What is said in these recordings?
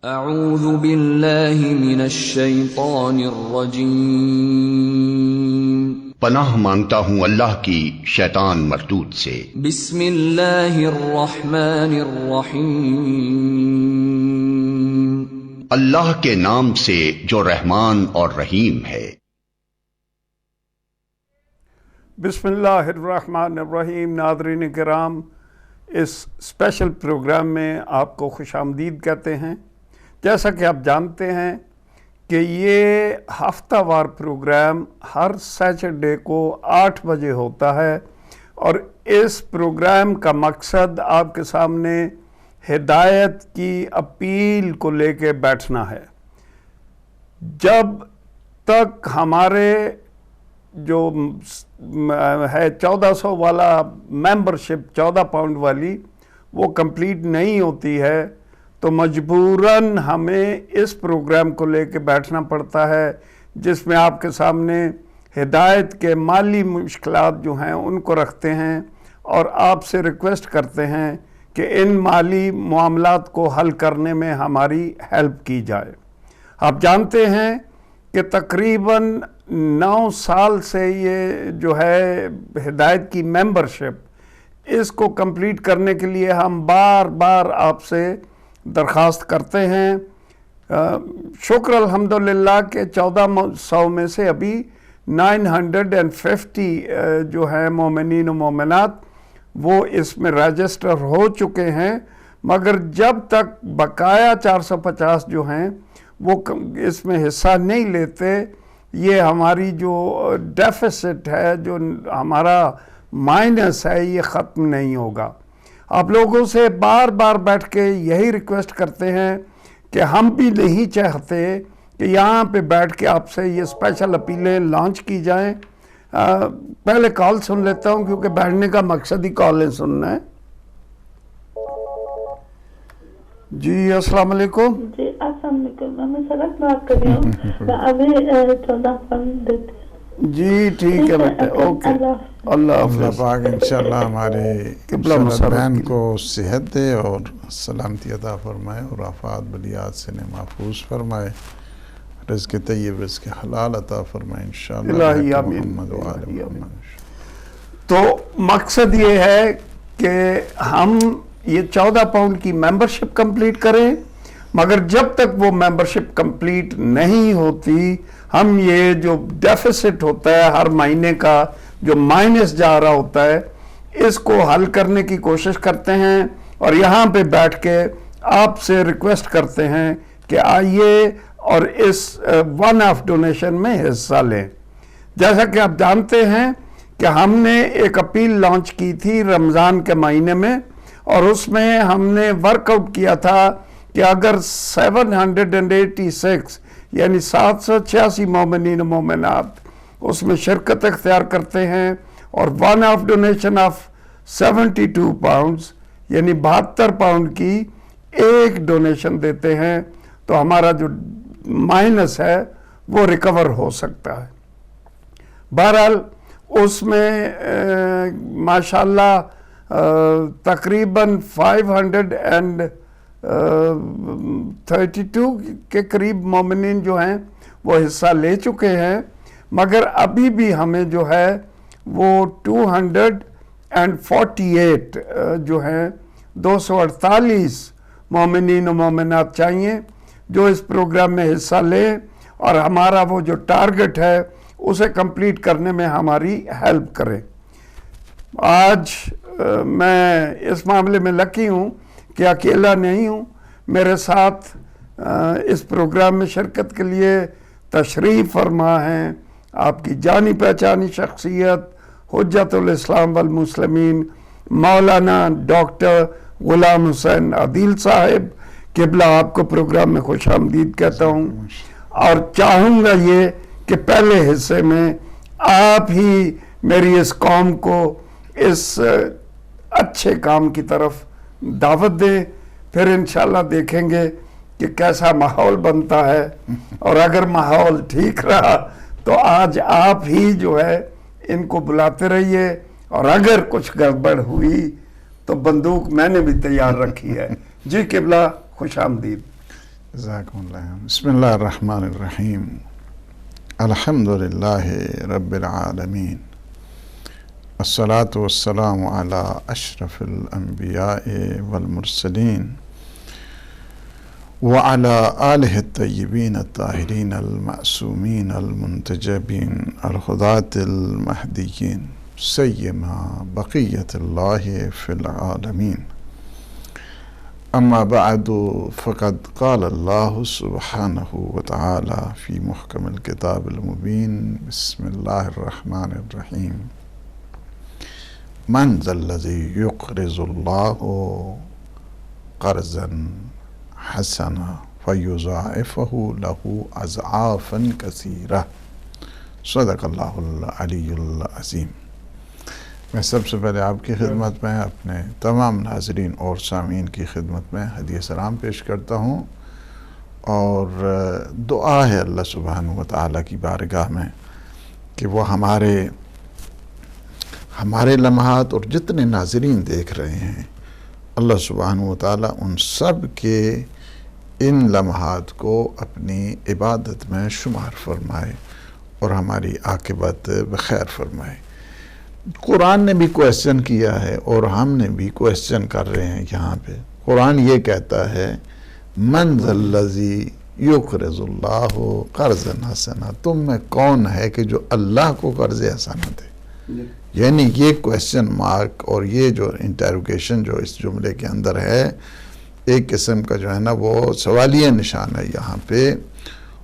اعوذ باللہ من الشیطان الرجیم، پناہ مانگتا ہوں اللہ کی شیطان مردود سے۔ بسم اللہ الرحمن الرحیم، اللہ کے نام سے جو رحمان اور رحیم ہے۔ بسم اللہ الرحمن الرحیم۔ ناظرین کرام، اس اسپیشل پروگرام میں آپ کو خوش آمدید کہتے ہیں۔ جیسا کہ آپ جانتے ہیں کہ یہ ہفتہ وار پروگرام ہر سیچرڈے کو 8 بجے ہوتا ہے، اور اس پروگرام کا مقصد آپ کے سامنے ہدایت کی اپیل کو لے کے بیٹھنا ہے۔ جب تک ہمارے جو ہے 1400 والا ممبرشپ 14 پاؤنڈ والی وہ کمپلیٹ نہیں ہوتی ہے، تو مجبوراً ہمیں اس پروگرام کو لے کے بیٹھنا پڑتا ہے، جس میں آپ کے سامنے ہدایت کے مالی مشکلات جو ہیں ان کو رکھتے ہیں، اور آپ سے ریکویسٹ کرتے ہیں کہ ان مالی معاملات کو حل کرنے میں ہماری ہیلپ کی جائے۔ آپ جانتے ہیں کہ تقریباً 9 سال سے یہ جو ہے ہدایت کی ممبرشپ، اس کو کمپلیٹ کرنے کے لیے ہم بار بار آپ سے درخواست کرتے ہیں۔ شکر الحمدللہ کہ 1400 میں سے ابھی 950 جو ہیں مومنین و مومنات وہ اس میں رجسٹر ہو چکے ہیں، مگر جب تک بقایا 450 جو ہیں وہ اس میں حصہ نہیں لیتے، یہ ہماری جو ڈیفیسٹ ہے، جو ہمارا مائنس ہے، یہ ختم نہیں ہوگا۔ آپ لوگوں سے بار بار بیٹھ کے یہی ریکویسٹ کرتے ہیں کہ ہم بھی نہیں چاہتے کہ یہاں پہ بیٹھ کے آپ سے یہ اسپیشل اپیلیں لانچ کی جائیں۔ پہلے کال سن لیتا ہوں، کیونکہ بیٹھنے کا مقصد ہی کالیں سننا ہے۔ جی السلام علیکم۔ جی السلام علیکم، میں سڑک بات کر رہی ہوں، ابھی 14 پاؤنڈ دیتے۔ جی ٹھیک ہے بیٹا، اوکے، اللہ اللہ حافظ۔ پاک انشاءاللہ ہمارے بہن کو صحت دے اور سلامتی عطا فرمائے، اور آفات بلیات سے محفوظ فرمائے، رزق طیب رزق حلال عطا فرمائے انشاءاللہ، الہی آمین۔ محمد و آل محمد۔ تو مقصد یہ ہے کہ ہم یہ 14 پاؤنڈ کی ممبرشپ کمپلیٹ کریں، مگر جب تک وہ ممبرشپ کمپلیٹ نہیں ہوتی، ہم یہ جو ڈیفیسٹ ہوتا ہے ہر مہینے کا، جو مائنس جا رہا ہوتا ہے، اس کو حل کرنے کی کوشش کرتے ہیں، اور یہاں پہ بیٹھ کے آپ سے ریکویسٹ کرتے ہیں کہ آئیے اور اس ون آف ڈونیشن میں حصہ لیں۔ جیسا کہ آپ جانتے ہیں کہ ہم نے ایک اپیل لانچ کی تھی رمضان کے مہینے میں، اور اس میں ہم نے ورک آؤٹ کیا تھا کہ اگر 786 یعنی 786 مومنین و مومنات اس میں شرکت اختیار کرتے ہیں، اور one of donation of 72 pounds یعنی 72 پاؤنڈ کی ایک ڈونیشن دیتے ہیں، تو ہمارا جو مائنس ہے وہ ریکور ہو سکتا ہے۔ بہرحال اس میں ماشاءاللہ تقریباً 532 کے قریب مومنین جو ہیں وہ حصہ لے چکے ہیں، مگر ابھی بھی ہمیں جو ہے وہ 248 جو ہیں 248 مومنین و مومنات چاہیے جو اس پروگرام میں حصہ لیں، اور ہمارا وہ جو ٹارگٹ ہے اسے کمپلیٹ کرنے میں ہماری ہیلپ کریں۔ آج میں اس معاملے میں لکی ہوں کہ اکیلا نہیں ہوں، میرے ساتھ اس پروگرام میں شرکت کے لیے تشریف فرما ہیں آپ کی جانی پہچانی شخصیت حجت الاسلام والمسلمین مولانا ڈاکٹر غلام حسین عادل صاحب۔ قبلہ آپ کو پروگرام میں خوش آمدید کہتا ہوں، اور چاہوں گا یہ کہ پہلے حصے میں آپ ہی میری اس قوم کو اس اچھے کام کی طرف دعوت دیں، پھر انشاءاللہ دیکھیں گے کہ کیسا ماحول بنتا ہے، اور اگر ماحول ٹھیک رہا تو آج آپ ہی جو ہے ان کو بلاتے رہیے، اور اگر کچھ گڑبڑ ہوئی تو بندوق میں نے بھی تیار رکھی ہے۔ جی قبلہ خوش آمدید۔ جزاکم اللہ. بسم اللہ الرحمن الرحیم. الحمد للہ رب العالمین. الصلاة والسلام علی اشرف الانبیاء والمرسلین وعلى آلہ الطیبین الطاہرین المعصومین المنتجبین الہداة المہدیین سیما بقیت اللہ فی العالمین. اما بعد فقد قال اللہ سبحانہ وتعالی فی محکم الکتاب المبین. بسم اللہ الرحمن الرحیم. من ذا الذی یقرض اللہ قرضا حسنا فیضاعفہ لہ اضعافا کثیرہ. صدق اللہ العلی العظیم. میں سب سے پہلے آپ کی خدمت میں اپنے تمام ناظرین اور سامعین کی خدمت میں ہدیہ سلام پیش کرتا ہوں، اور دعا ہے اللہ سبحانہ وتعالی کی بارگاہ میں کہ وہ ہمارے لمحات اور جتنے ناظرین دیکھ رہے ہیں، اللہ سبحانہ وتعالی ان سب کے ان لمحات کو اپنی عبادت میں شمار فرمائے اور ہماری عاقبت بخیر فرمائے. قرآن نے بھی کویسچن کیا ہے اور ہم نے بھی کویسچن کر رہے ہیں. یہاں پہ قرآن یہ کہتا ہے من ذا الذی یقرض اللہ قرضا حسنا. تم میں کون ہے کہ جو اللہ کو قرض حسنا دے؟ یعنی یہ کویسچن مارک اور یہ جو انٹروگیشن جو اس جملے کے اندر ہے، ایک قسم کا جو ہے نا وہ سوالیہ نشان ہے یہاں پہ،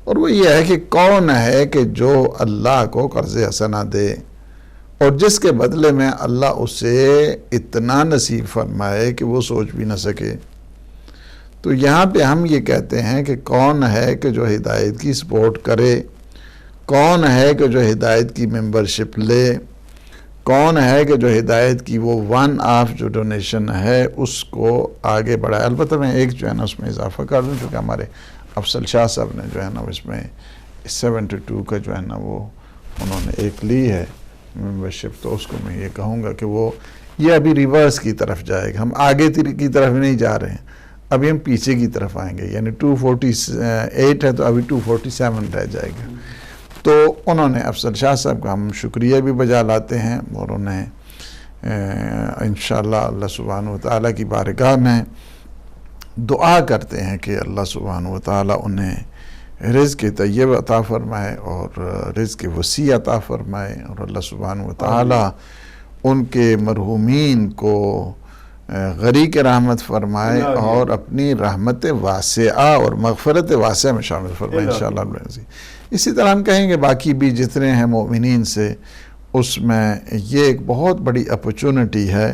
اور وہ یہ ہے کہ کون ہے کہ جو اللہ کو قرض حسنا دے اور جس کے بدلے میں اللہ اسے اتنا نصیب فرمائے کہ وہ سوچ بھی نہ سکے. تو یہاں پہ ہم یہ کہتے ہیں کہ کون ہے کہ جو ہدایت کی سپورٹ کرے، کون ہے کہ جو ہدایت کی ممبرشپ لے، کون ہے کہ جو ہدایت کی وہ ون آف جو ڈونیشن ہے اس کو آگے بڑھائے. البتہ میں ایک جو ہے نا اس میں اضافہ کر دوں، چونکہ ہمارے افضل شاہ صاحب نے جو ہے نا اس میں 72 کا جو ہے نا وہ انہوں نے ایک لی ہے ممبرشپ، تو اس کو میں یہ کہوں گا کہ وہ یہ ابھی ریورس کی طرف جائے گا. ہم آگے کی طرف نہیں جا رہے ہیں، ابھی ہم پیچھے کی طرف آئیں گے. یعنی 248 ہے تو ابھی 247 رہ جائے گا. تو انہوں نے افضل شاہ صاحب کا ہم شکریہ بھی بجا لاتے ہیں، اور انہیں انشاءاللہ اللہ سبحانہ وتعالی کی بارگاہ میں دعا کرتے ہیں کہ اللہ سبحانہ وتعالی انہیں رزق طیب عطا فرمائے اور رزق وسیع عطا فرمائے، اور اللہ سبحانہ وتعالی ان کے مرحومین کو غریق رحمت فرمائے اور اپنی رحمت واسعہ اور مغفرت واسعہ میں شامل فرمائے انشاءاللہ. اسی طرح ہم کہیں گے باقی بھی جتنے ہیں مومنین سے، اس میں یہ ایک بہت بڑی اپرچونٹی ہے،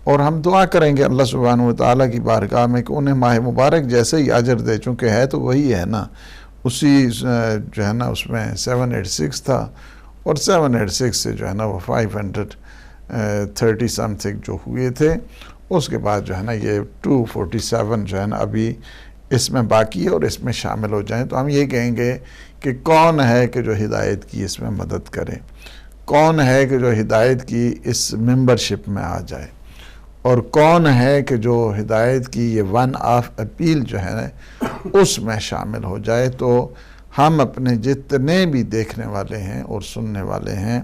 اور ہم دعا کریں گے اللہ سبحانہ وتعالی کی بارگاہ میں کہ انہیں ماہ مبارک جیسے ہی اجر دے، چونکہ ہے تو وہی ہے نا، اسی جو ہے نا اس میں 786 تھا، اور 786 سے جو ہے نا وہ 530 سم تھنگ جو ہوئے تھے. اس کے بعد جو ہے نا یہ 247 جو ہے نا ابھی اس میں باقی ہے اور اس میں شامل ہو جائیں. تو ہم یہ کہیں گے کہ کون ہے کہ جو ہدایت کی اس میں مدد کرے، کون ہے کہ جو ہدایت کی اس ممبرشپ میں آ جائے، اور کون ہے کہ جو ہدایت کی یہ ون آف اپیل جو ہے اس میں شامل ہو جائے. تو ہم اپنے جتنے بھی دیکھنے والے ہیں اور سننے والے ہیں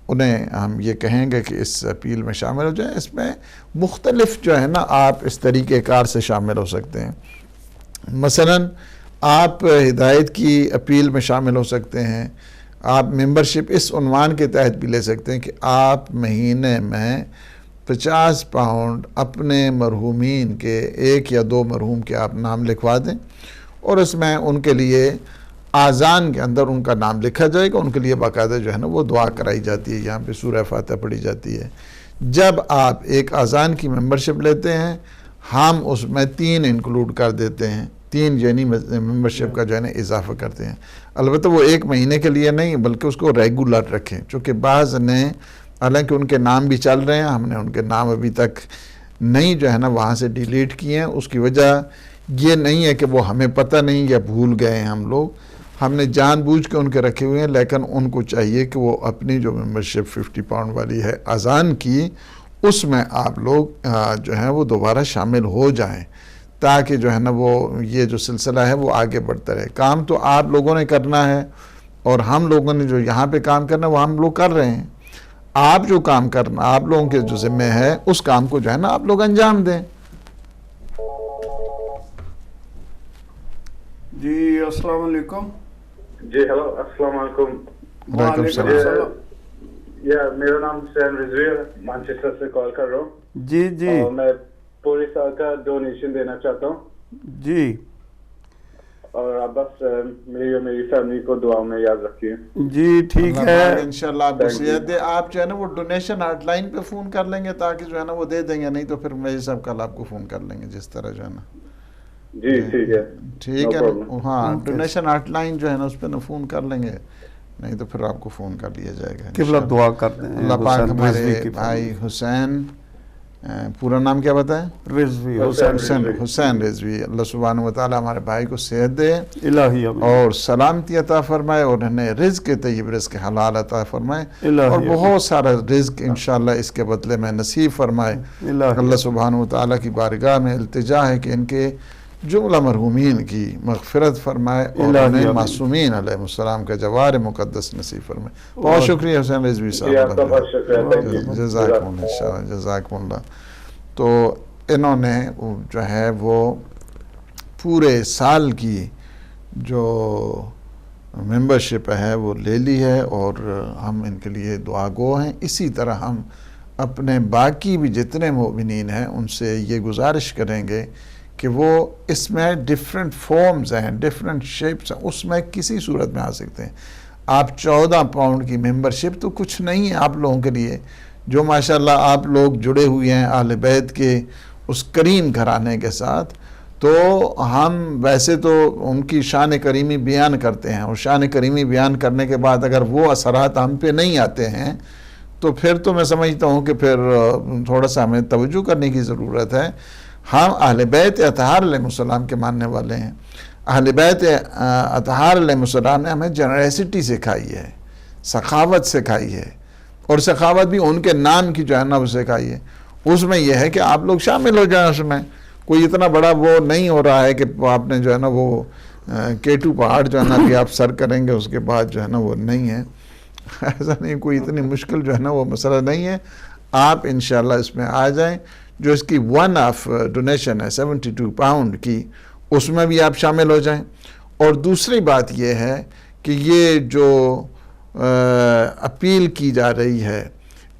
انہیں ہم یہ کہیں گے کہ اس اپیل میں شامل ہو جائیں. اس میں مختلف جو ہے نا آپ اس طریقہ کار سے شامل ہو سکتے ہیں. مثلا آپ ہدایت کی اپیل میں شامل ہو سکتے ہیں، آپ ممبرشپ اس عنوان کے تحت بھی لے سکتے ہیں کہ آپ مہینے میں 50 پاؤنڈ اپنے مرحومین کے 1 یا 2 مرحوم کے آپ نام لکھوا دیں، اور اس میں ان کے لیے آذان کے اندر ان کا نام لکھا جائے گا. ان کے لیے باقاعدہ جو ہے نا وہ دعا کرائی جاتی ہے، یہاں پہ سورہ فاتحہ پڑھی جاتی ہے. جب آپ ایک آذان کی ممبرشپ لیتے ہیں، ہم اس میں 3 انکلوڈ کر دیتے ہیں، 3 یعنی ممبرشپ کا جو ہے نا اضافہ کرتے ہیں. البتہ وہ 1 مہینے کے لیے نہیں بلکہ اس کو ریگولر رکھیں، چونکہ بعض نے حالانکہ ان کے نام بھی چل رہے ہیں، ہم نے ان کے نام ابھی تک نہیں جو ہے نا وہاں سے ڈیلیٹ کیے ہیں. اس کی وجہ یہ نہیں ہے کہ وہ ہمیں پتہ نہیں یا بھول گئے ہیں ہم لوگ، ہم نے جان بوجھ کے ان کے رکھے ہوئے ہیں. لیکن ان کو چاہیے کہ وہ اپنی جو ممبرشپ 50 پاؤنڈ والی ہے اذان کی، اس میں آپ لوگ جو ہیں وہ دوبارہ شامل ہو جائیں، تاکہ جو ہے نا وہ یہ جو سلسلہ ہے وہ آگے بڑھتا رہے. کام تو آپ لوگوں نے کرنا ہے اور ہم لوگوں نے جو یہاں پہ کام کرنا ہے وہ ہم لوگ کر رہے ہیں. آپ جو کام کرنا آپ لوگوں کے جو ذمہ ہے اس کام کو جو ہے نا آپ لوگ انجام دیں. جی السلام علیکم. جی ہیلو السلام علیکم. وعلیکم السلام. میرا نام حسین رضوی ہے, مانچسٹر سے کال کر رہا ہوں. جی جی میں پورے سال کا ڈونیشن دینا چاہتا ہوں. جی اور آپ بس میری اور میری فیملی کو دعاؤں میں یاد رکھیے. جی ٹھیک ہے انشاءاللہ آپ کو صحت دے. آپ جو ہے نا وہ ڈونیشن ہاٹ لائن پہ فون کر لیں گے تاکہ جو ہے نا وہ دے دیں گے, نہیں تو پھر میری صاحب کل آپ کو فون کر لیں گے جس طرح جو ہے نا. جی ٹھیک ہے, ٹھیک ہے ہاں ڈونیشن ہاٹ لائن جو ہے نا اس پہ نا فون کر لیں گے, نہیں تو پھر آپ کو فون کر لیا جائے گا. قبلہ دعا کرتے ہیں. اللہ پاک ہمارے بھائی حسین, پورا نام کیا بتائیں؟ رضوی حسین رضوی, اللہ سبحانہ وتعالی ہمارے بھائی کو صحت دے الہی اور سلامتی عطا فرمائے اور انہیں رزق طیب, رزق حلال عطا فرمائے اور بہت سارا رزق انشاءاللہ اس کے بدلے میں نصیب فرمائے. اللہ سبحانہ وتعالی کی بارگاہ میں التجا ہے کہ ان کے جملہ مرحومین کی مغفرت فرمائے اور انہیں معصومین علیہ السلام کا جوار مقدس نصیب فرمائے. بہت شکریہ حسین رضوی صاحب, جزاکم اللہ, جزاکم اللہ. تو انہوں نے جو ہے وہ پورے سال کی جو ممبرشپ ہے وہ لے لی ہے اور ہم ان کے لیے دعا گو ہیں. اسی طرح ہم اپنے باقی بھی جتنے مومنین ہیں ان سے یہ گزارش کریں گے کہ وہ اس میں ڈیفرنٹ فارمز ہیں, ڈیفرنٹ شیپس ہیں, اس میں کسی صورت میں آ سکتے ہیں. آپ 14 پاؤنڈ کی ممبرشپ تو کچھ نہیں ہے آپ لوگوں کے لیے, جو ماشاءاللہ آپ لوگ جڑے ہوئے ہیں اہل بیت کے اس کریم گھرانے کے ساتھ. تو ہم ویسے تو ان کی شان کریمی بیان کرتے ہیں اور شان کریمی بیان کرنے کے بعد اگر وہ اثرات ہم پہ نہیں آتے ہیں تو پھر تو میں سمجھتا ہوں کہ پھر تھوڑا سا ہمیں توجہ کرنے کی ضرورت ہے. ہم اہل بیت اطہار علیہ السلام کے ماننے والے ہیں. اہل بیت اطہار علیہ السلام نے ہمیں جنریسٹی سکھائی ہے, سخاوت سکھائی ہے, اور سخاوت بھی ان کے نام کی جو ہے نا وہ سکھائی ہے. اس میں یہ ہے کہ آپ لوگ شامل ہو جائیں. اس میں کوئی اتنا بڑا وہ نہیں ہو رہا ہے کہ آپ نے جو ہے نا وہ کیٹو پہاڑ جو ہے نا بھی آپ سر کریں گے اس کے بعد جو ہے نا وہ نہیں ہے, ایسا نہیں, کوئی اتنی مشکل جو ہے نا وہ مسئلہ نہیں ہے. آپ انشاءاللہ اس میں آ جائیں. جو اس کی ون آف ڈونیشن ہے 72 پاؤنڈ کی, اس میں بھی آپ شامل ہو جائیں. اور دوسری بات یہ ہے کہ یہ جو اپیل کی جا رہی ہے,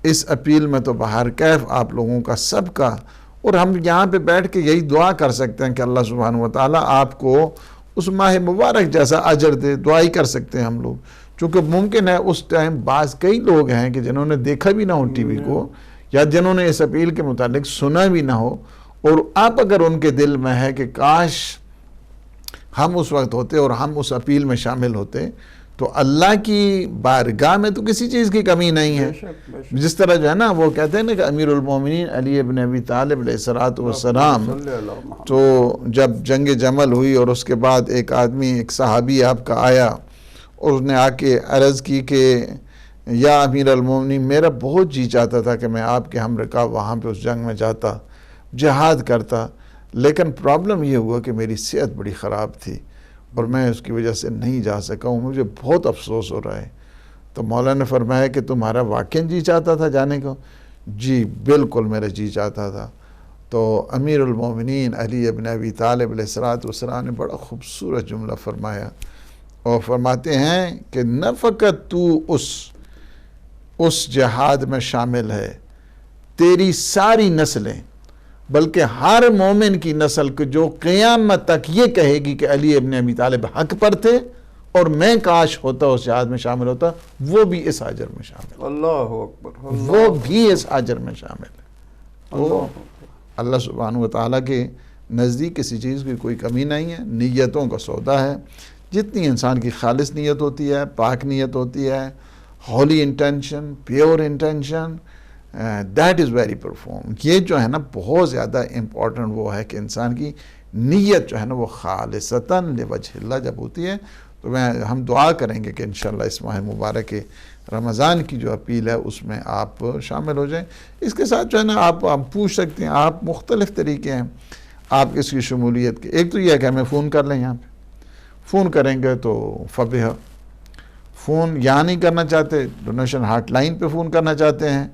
اس اپیل میں تو بہر کیف آپ لوگوں کا سب کا, اور ہم یہاں پہ بیٹھ کے یہی دعا کر سکتے ہیں کہ اللہ سبحانہ وتعالی آپ کو اس ماہ مبارک جیسا اجر دے. دعا ہی کر سکتے ہیں ہم لوگ, چونکہ ممکن ہے اس ٹائم بعض کئی لوگ ہیں کہ جنہوں نے دیکھا بھی نہ ہو ٹی وی کو, یا جنہوں نے اس اپیل کے متعلق سنا بھی نہ ہو, اور آپ اگر ان کے دل میں ہے کہ کاش ہم اس وقت ہوتے اور ہم اس اپیل میں شامل ہوتے, تو اللہ کی بارگاہ میں تو کسی چیز کی کمی نہیں ہے. جس طرح جو ہے نا وہ کہتے ہیں نا کہ امیر المومنین علی ابن ابی طالب علیہ السلام, تو جب جنگ جمل ہوئی اور اس کے بعد ایک آدمی, ایک صحابی آپ کا آیا اور اس نے آ کے عرض کی کہ یا امیر المومنین, میرا بہت جی چاہتا تھا کہ میں آپ کے ہم رکاب وہاں پہ اس جنگ میں جاتا, جہاد کرتا, لیکن پرابلم یہ ہوا کہ میری صحت بڑی خراب تھی اور میں اس کی وجہ سے نہیں جا سکا ہوں, مجھے بہت افسوس ہو رہا ہے. تو مولانا نے فرمایا کہ تمہارا واقعی جی چاہتا تھا جانے کو؟ جی بالکل میرا جی چاہتا تھا. تو امیر المومنین علی ابن ابی طالب علیہ السلام نے بڑا خوبصورت جملہ فرمایا, اور فرماتے ہیں کہ نہ فقط تو اس جہاد میں شامل ہے, تیری ساری نسلیں, بلکہ ہر مومن کی نسل کو جو قیامت تک یہ کہے گی کہ علی ابن ابی طالب حق پر تھے اور میں کاش ہوتا اس جہاد میں شامل ہوتا, وہ بھی اس اجر میں شامل. اللہ اکبر, وہ بھی اس اجر میں شامل ہے. تو اللہ سبحانہ وتعالیٰ کے نزدیک کسی چیز کی کوئی کمی نہیں ہے. نیتوں کا سودا ہے. جتنی انسان کی خالص نیت ہوتی ہے, پاک نیت ہوتی ہے, holy intention, pure intention, that is very perform. یہ جو ہے نا بہت زیادہ امپورٹنٹ وہ ہے کہ انسان کی نیت جو ہے نا وہ خالصتاً لوجہ اللہ جب ہوتی ہے. تو ہم دعا کریں گے کہ انشاءاللہ اس ماہ مبارک رمضان کی جو اپیل ہے اس میں آپ شامل ہو جائیں. اس کے ساتھ جو ہے نا آپ پوچھ سکتے ہیں, آپ مختلف طریقے ہیں. آپ اس کی شمولیت کی. ایک تو یہ ہے کہ ہمیں فون کر لیں, یہاں پہ فون کریں گے تو فبہ, فون یہاں نہیں کرنا چاہتے, ڈونیشن ہاٹ لائن پہ فون کرنا چاہتے ہیں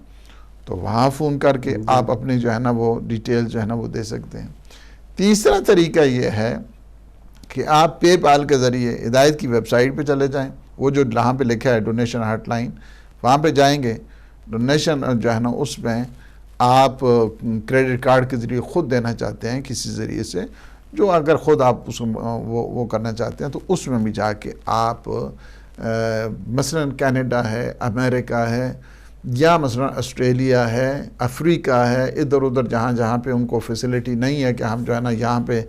تو وہاں فون کر کے آپ اپنی جو ہے نا وہ ڈیٹیل جو ہے نا وہ دے سکتے ہیں. تیسرا طریقہ یہ ہے کہ آپ پے پال کے ذریعے ہدایت کی ویب سائٹ پہ چلے جائیں, وہ جو یہاں پہ لکھا ہے ڈونیشن ہاٹ لائن, وہاں پہ جائیں گے, ڈونیشن جو ہے نا اس میں آپ کریڈٹ کارڈ کے ذریعے خود دینا چاہتے ہیں کسی ذریعے سے, جو اگر خود آپ اس وہ کرنا چاہتے ہیں تو اس میں بھی جا کے آپ مثلا کینیڈا ہے, امریکہ ہے, یا مثلا آسٹریلیا ہے, افریقہ ہے, ادھر ادھر جہاں پہ ان کو فیسلٹی نہیں ہے کہ ہم جو ہے نا یہاں پہ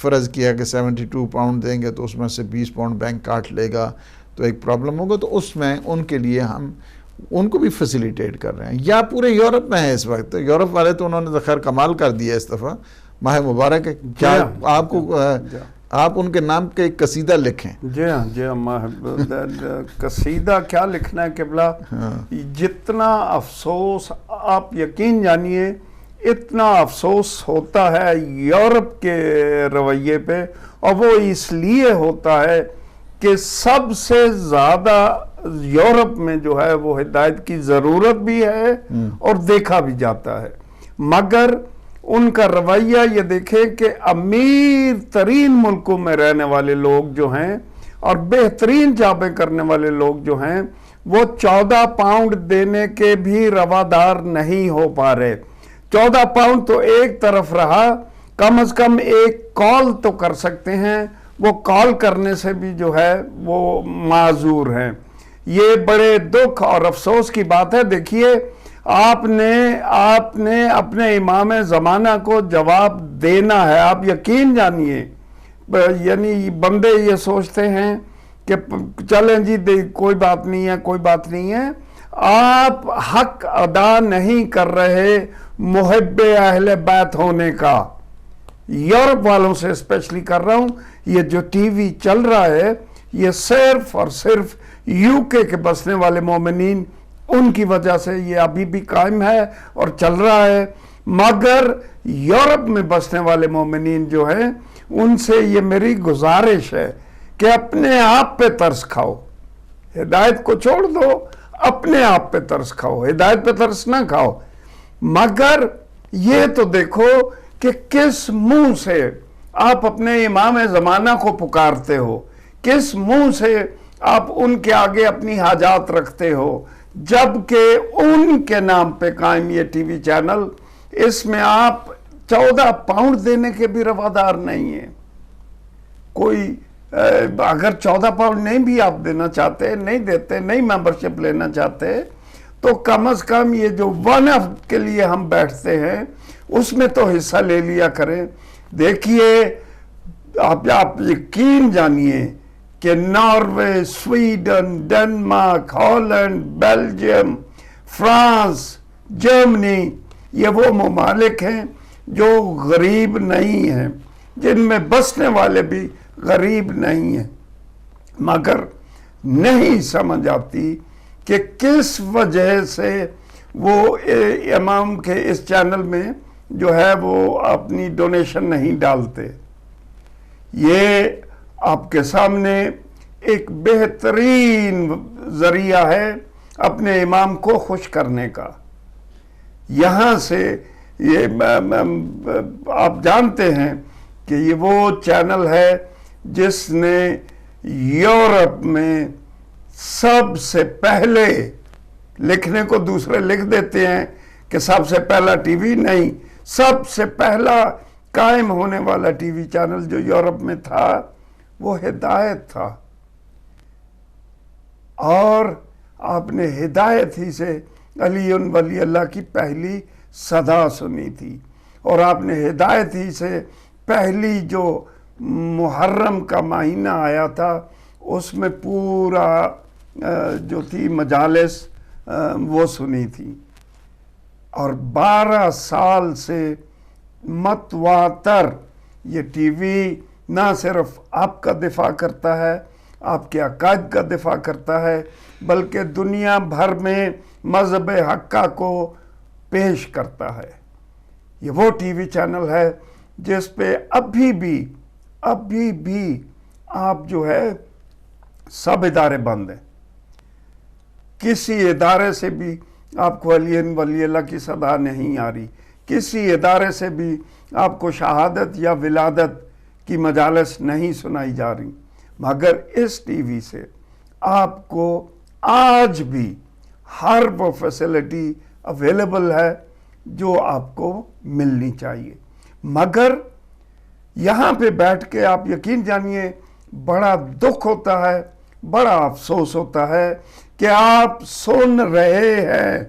فرض کیا کہ 72 پاؤنڈ دیں گے تو اس میں سے 20 پاؤنڈ بینک کاٹ لے گا تو ایک پرابلم ہوگا, تو اس میں ان کے لیے ہم ان کو بھی فیسیلیٹیٹ کر رہے ہیں. یا پورے یورپ میں ہے اس وقت, یورپ والے تو انہوں نے خیر کمال کر دیا اس دفعہ, ماہ مبارک ہے, کیا آپ کو آپ ان کے نام کے ایک قصیدہ لکھیں. جی ہاں قصیدہ کیا لکھنا ہے قبلہ, جتنا افسوس آپ یقین جانیے اتنا افسوس ہوتا ہے یورپ کے رویے پہ, اور وہ اس لیے ہوتا ہے کہ سب سے زیادہ یورپ میں جو ہے وہ ہدایت کی ضرورت بھی ہے اور دیکھا بھی جاتا ہے, مگر ان کا رویہ یہ دیکھیں کہ امیر ترین ملکوں میں رہنے والے لوگ جو ہیں اور بہترین جابیں کرنے والے لوگ جو ہیں وہ 14 پاؤنڈ دینے کے بھی روادار نہیں ہو پا رہے. 14 پاؤنڈ تو ایک طرف رہا, کم از کم ایک کال تو کر سکتے ہیں, وہ کال کرنے سے بھی جو ہے وہ معذور ہیں. یہ بڑے دکھ اور افسوس کی بات ہے. دیکھیے آپ نے اپنے امام زمانہ کو جواب دینا ہے. آپ یقین جانیے, یعنی بندے یہ سوچتے ہیں کہ چلیں جی کوئی بات نہیں ہے, آپ حق ادا نہیں کر رہے محب اہل بیت ہونے کا. یورپ والوں سے اسپیشلی کر رہا ہوں, یہ جو ٹی وی چل رہا ہے یہ صرف اور صرف یو کے بسنے والے مومنین, ان کی وجہ سے یہ ابھی بھی قائم ہے اور چل رہا ہے. مگر یورپ میں بسنے والے مومنین جو ہیں ان سے یہ میری گزارش ہے کہ اپنے آپ پہ ترس کھاؤ, ہدایت کو چھوڑ دو, اپنے آپ پہ ترس کھاؤ, ہدایت پہ ترس نہ کھاؤ. مگر یہ تو دیکھو کہ کس منہ سے آپ اپنے امام زمانہ کو پکارتے ہو, کس منہ سے آپ ان کے آگے اپنی حاجات رکھتے ہو, جبکہ ان کے نام پہ قائم یہ ٹی وی چینل, اس میں آپ 14 پاؤنڈ دینے کے بھی روادار نہیں ہیں. کوئی اگر 14 پاؤنڈ نہیں بھی آپ دینا چاہتے, نہیں دیتے, نہیں ممبرشپ لینا چاہتے, تو کم از کم یہ جو ون آف کے لیے ہم بیٹھتے ہیں اس میں تو حصہ لے لیا کریں. دیکھیے آپ یقین جانیے کہ Norway, Sweden, Denmark, Holland, Belgium, France, Germany, یہ وہ ممالک ہیں جو غریب نہیں ہیں, جن میں بسنے والے بھی غریب نہیں ہیں, مگر نہیں سمجھ آتی کہ کس وجہ سے وہ امام کے اس چینل میں جو ہے وہ اپنی ڈونیشن نہیں ڈالتے. یہ آپ کے سامنے ایک بہترین ذریعہ ہے اپنے امام کو خوش کرنے کا. یہاں سے یہ آپ جانتے ہیں کہ یہ وہ چینل ہے جس نے یورپ میں سب سے پہلے, لکھنے کو دوسرے لکھ دیتے ہیں کہ سب سے پہلا ٹی وی, نہیں, سب سے پہلا قائم ہونے والا ٹی وی چینل جو یورپ میں تھا وہ ہدایت تھا. اور آپ نے ہدایت ہی سے علی ولی اللہ کی پہلی صدا سنی تھی, اور آپ نے ہدایت ہی سے پہلی جو محرم کا مہینہ آیا تھا اس میں پورا جو تھی مجالس وہ سنی تھی. اور 12 سال سے متواتر یہ ٹی وی نہ صرف آپ کا دفاع کرتا ہے, آپ کے عقائد کا دفاع کرتا ہے, بلکہ دنیا بھر میں مذہب حقہ کو پیش کرتا ہے. یہ وہ ٹی وی چینل ہے جس پہ ابھی بھی آپ جو ہے سب ادارے بند ہیں. کسی ادارے سے بھی آپ کو ولی اللہ کی صدا نہیں آ رہی, کسی ادارے سے بھی آپ کو شہادت یا ولادت کی مجالس نہیں سنائی جا رہی, مگر اس ٹی وی سے آپ کو آج بھی ہر وہ فیسلٹی اویلیبل ہے جو آپ کو ملنی چاہیے. مگر یہاں پہ بیٹھ کے آپ یقین جانیے بڑا دکھ ہوتا ہے, بڑا افسوس ہوتا ہے کہ آپ سن رہے ہیں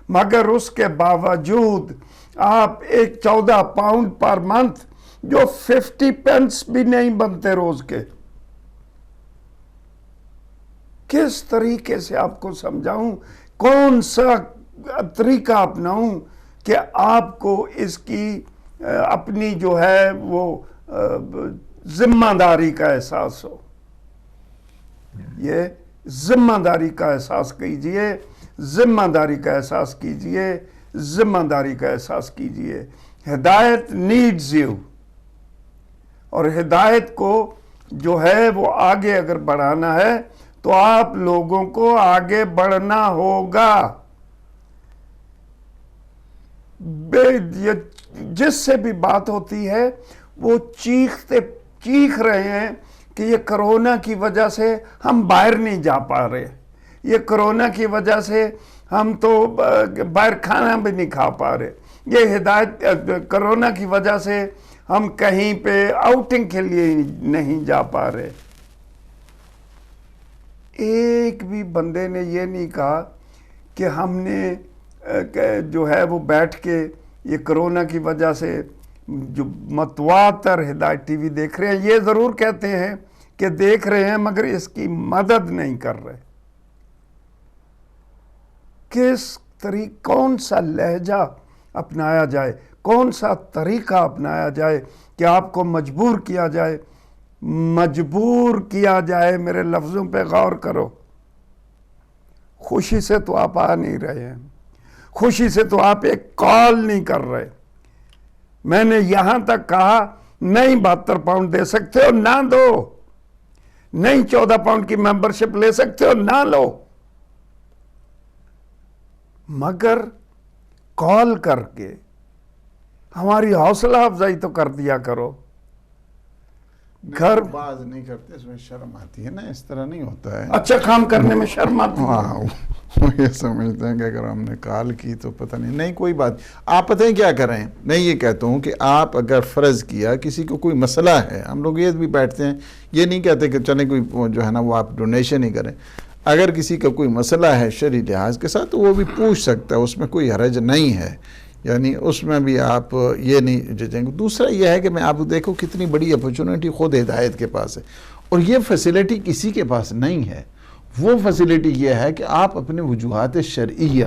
مگر اس کے باوجود آپ ایک 14 پاؤنڈ پر منتھ جو 50 پینس بھی نہیں بنتے روز کے. کس طریقے سے آپ کو سمجھاؤں, کون سا طریقہ اپناؤں کہ آپ کو اس کی اپنی جو ہے وہ ذمہ داری کا احساس ہو. یہ ذمہ داری کا احساس کیجئے, ذمہ داری کا احساس کیجئے, ذمہ داری کا احساس کیجئے. ہدایت نیڈز یو, اور ہدایت کو جو ہے وہ آگے اگر بڑھانا ہے تو آپ لوگوں کو آگے بڑھنا ہوگا. جس سے بھی بات ہوتی ہے وہ چیخ رہے ہیں کہ یہ کرونا کی وجہ سے ہم باہر نہیں جا پا رہے, یہ کرونا کی وجہ سے ہم تو باہر کھانا بھی نہیں کھا پا رہے, یہ کرونا کی وجہ سے ہم کہیں پہ آؤٹنگ کے لیے نہیں جا پا رہے. ایک بھی بندے نے یہ نہیں کہا کہ ہم نے جو ہے وہ بیٹھ کے یہ کرونا کی وجہ سے جو متواتر ہدایت ٹی وی دیکھ رہے ہیں, یہ ضرور کہتے ہیں کہ دیکھ رہے ہیں مگر اس کی مدد نہیں کر رہے. کون سا لہجہ اپنایا جائے, کون سا طریقہ اپنایا جائے کہ آپ کو مجبور کیا جائے. میرے لفظوں پہ غور کرو. خوشی سے تو آپ آ نہیں رہے ہیں, خوشی سے تو آپ ایک کال نہیں کر رہے. میں نے یہاں تک کہا نہیں 72 پاؤنڈ دے سکتے ہو نہ دو, نہیں 14 پاؤنڈ کی ممبرشپ لے سکتے ہو نہ لو, مگر کال کر کے ہماری حوصلہ افزائی تو کر دیا کرو. گھر باز نہیں کرتے, اس میں شرم آتی ہے نا, اس طرح نہیں ہوتا ہے. اچھا کام کرنے میں شرم آتی ہے. ہاں, وہ یہ سمجھتے ہیں کہ اگر ہم نے کال کی تو پتہ نہیں کوئی بات. آپ پتہ ہے کیا کریں, میں یہ کہتا ہوں کہ آپ اگر فرض کیا کسی کو کوئی مسئلہ ہے, ہم لوگ یہ بھی بیٹھتے ہیں, یہ نہیں کہتے کہ چلیں کوئی جو ہے نا وہ آپ ڈونیشن ہی کریں. اگر کسی کا کوئی مسئلہ ہے شرعی لحاظ کے ساتھ تو وہ بھی پوچھ سکتا ہے, اس میں کوئی حرج نہیں ہے, یعنی اس میں بھی آپ یہ نہیں ججیں گے. دوسرا یہ ہے کہ میں آپ دیکھو کتنی بڑی اپرچونٹی خود ہدایت کے پاس ہے, اور یہ فیسلٹی کسی کے پاس نہیں ہے. وہ فیسلٹی یہ ہے کہ آپ اپنے وجوہات شرعیہ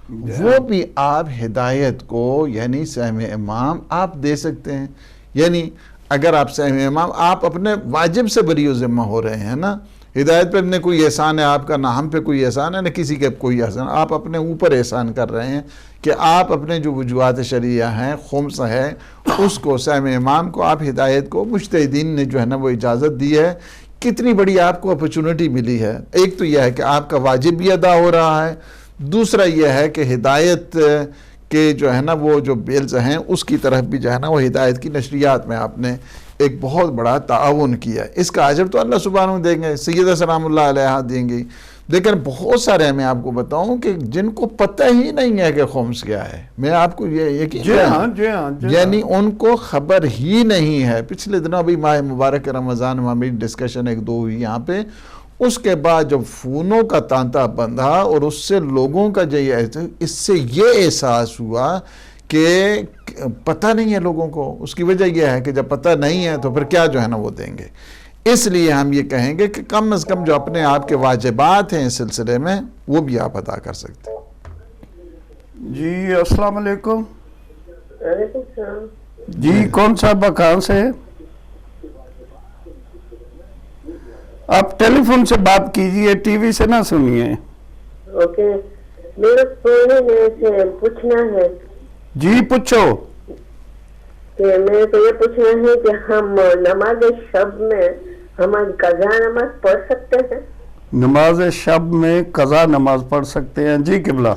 وہ بھی آپ ہدایت کو یعنی سہم امام آپ دے سکتے ہیں. یعنی اگر آپ سہم امام آپ اپنے واجب سے بری و ذمہ ہو رہے ہیں نا, ہدایت پہ نہ کوئی احسان ہے آپ کا, نہ ہم پہ کوئی احسان ہے, نہ کسی کے کوئی احسان, آپ اپنے اوپر احسان کر رہے ہیں کہ آپ اپنے جو وجوہات شرعیہ ہیں, خمس ہے, اس کو سہم امام کو آپ ہدایت کو مجتہدین نے جو ہے نا وہ اجازت دی ہے. کتنی بڑی آپ کو اپرچونٹی ملی ہے. ایک تو یہ ہے کہ آپ کا واجب بھی ادا ہو رہا ہے, دوسرا یہ ہے کہ ہدایت کے جو ہے نا وہ جو بیلز ہیں اس کی طرف بھی جو ہے نا وہ ہدایت کی نشریات میں آپ نے ایک بہت بڑا تعاون کیا. اس کا اجر تو اللہ سبحانہ دیں گے, سیدہ سلام اللہ علیہ دیں گے. لیکن بہت سارے میں آپ کو بتاؤں کہ جن کو پتہ ہی نہیں ہے کہ خمس کیا ہے, میں آپ کو یہ یقین یعنی ان کو خبر ہی نہیں ہے. پچھلے دنوں ابھی ماہ مبارک رمضان میں ہماری ڈسکشن 1-2 ہوئی یہاں پہ, اس کے بعد جب فونوں کا تانتا بندھا اور اس سے لوگوں کا اس سے یہ احساس ہوا کہ پتہ نہیں ہے لوگوں کو. اس کی وجہ یہ ہے کہ جب پتہ نہیں ہے تو پھر کیا جو ہے نا وہ دیں گے. اس لیے ہم یہ کہیں گے کہ کم از کم جو اپنے آپ کے واجبات ہیں اس سلسلے میں وہ بھی آپ ادا کر سکتے ہیں. جی السلام علیکم. وعلیکم السلام. جی کون صاحب کہاں سے؟ آپ ٹیلی فون سے بات کیجئے, ٹی وی سے نہ سنیے. اوکے, میرا پوچھنا ہے. جی پوچھو. کہ میرے کو یہ پوچھنا ہے کہ ہم نماز شب میں ہماری قضا نماز پڑھ سکتے ہیں؟ نماز شب میں قضا نماز پڑھ سکتے ہیں؟ جی قبلہ.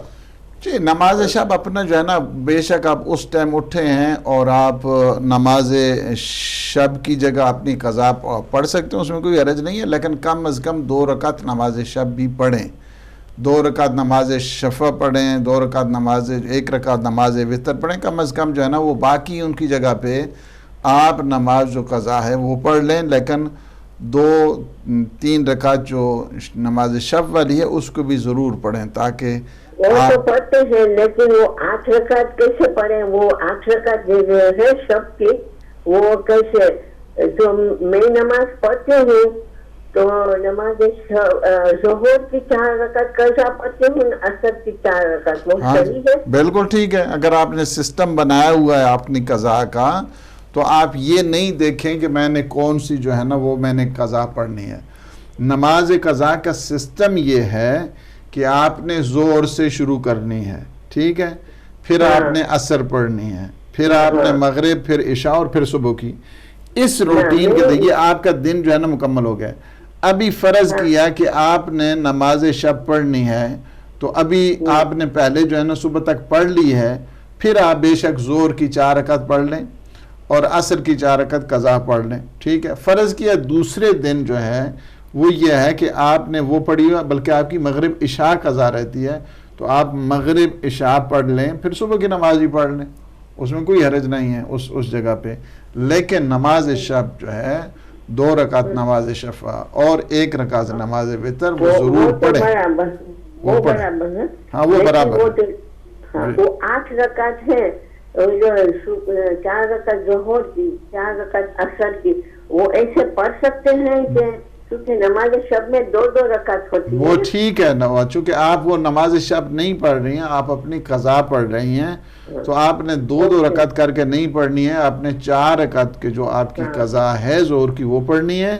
جی نماز شب اپنا جو ہے نا، بے شک آپ اس ٹائم اٹھے ہیں اور آپ نماز شب کی جگہ اپنی قضا پڑھ سکتے ہیں، اس میں کوئی حرج نہیں ہے، لیکن کم از کم 2 رکعت نماز شب بھی پڑھیں. 2 رکعت نماز شفع پڑھیں، 2 رکعت نماز 1 رکعت نماز وتر پڑھیں، کم از کم جو ہے نا وہ باقی ان کی جگہ پہ آپ نماز جو قضا ہے وہ پڑھ لیں، لیکن 2-3 رکعت جو نماز شب والی ہے اس کو بھی ضرور پڑھیں، تاکہ وہ تو پڑھتے ہیں، لیکن وہ 8 رکعت کیسے پڑھیں؟ وہ 8 رکعت جو ہے شب کی، وہ کیسے؟ جو میں نماز پڑھتی ہوں تو نماز ظہر کی 4 رکعت قضا پڑھتی ہوں، عصر کی 4 رکعت، وہ صحیح ہے؟ بالکل ٹھیک ہے. اگر آپ نے سسٹم بنایا ہوا ہے اپنی قضا کا، تو آپ یہ نہیں دیکھیں کہ میں نے کون سی جو ہے نا وہ میں نے قضا پڑھنی ہے. نماز قضا کا سسٹم یہ ہے کہ آپ نے ظہر سے شروع کرنی ہے، ٹھیک ہے، پھر آپ نے عصر پڑھنی ہے، پھر آپ نے مغرب، پھر عشاء اور پھر صبح کی. اس روٹین کے دیکھیے آپ کا دن جو ہے نا مکمل ہو گیا. ابھی فرض کیا کہ آپ نے نماز شب پڑھنی ہے، تو ابھی آپ نے پہلے جو ہے نا صبح تک پڑھ لی ہے، پھر آپ بے شک ظہر کی 4 رکعت پڑھ لیں اور عصر کی 4 رکعت قضا پڑھ لیں، ٹھیک ہے. فرض کیا دوسرے دن جو ہے وہ یہ ہے کہ آپ نے وہ پڑھی ہوا، بلکہ آپ کی مغرب عشاء قضا رہتی ہے، تو آپ مغرب عشاء پڑھ لیں، پھر صبح کی نماز ہی پڑھ لیں، اس میں کوئی حرج نہیں ہے اس جگہ پہ. لیکن نماز شب جو ہے 2 رکعت نماز شفع اور 1 رکعت نماز وتر وہ ضرور پڑھیں. وہ برابر ہے. ہاں وہ برابر ہے. وہ 8 رکعت ہے، 4 رکعت ظہر کی، 4 رکعت عصر کی، وہ ایسے پڑھ سکتے ہیں کہ کیونکہ نماز شب میں 2 رکعت ہوتی ہے. وہ ٹھیک ہے نا، چونکہ آپ وہ نماز شب نہیں پڑھ رہی ہیں، آپ اپنی قضا پڑھ رہی ہیں، تو آپ نے 2 رکعت کر کے نہیں پڑھنی ہے، آپ نے 4 رکعت کے جو آپ کی قضا ہے ظہر کی وہ پڑھنی ہے.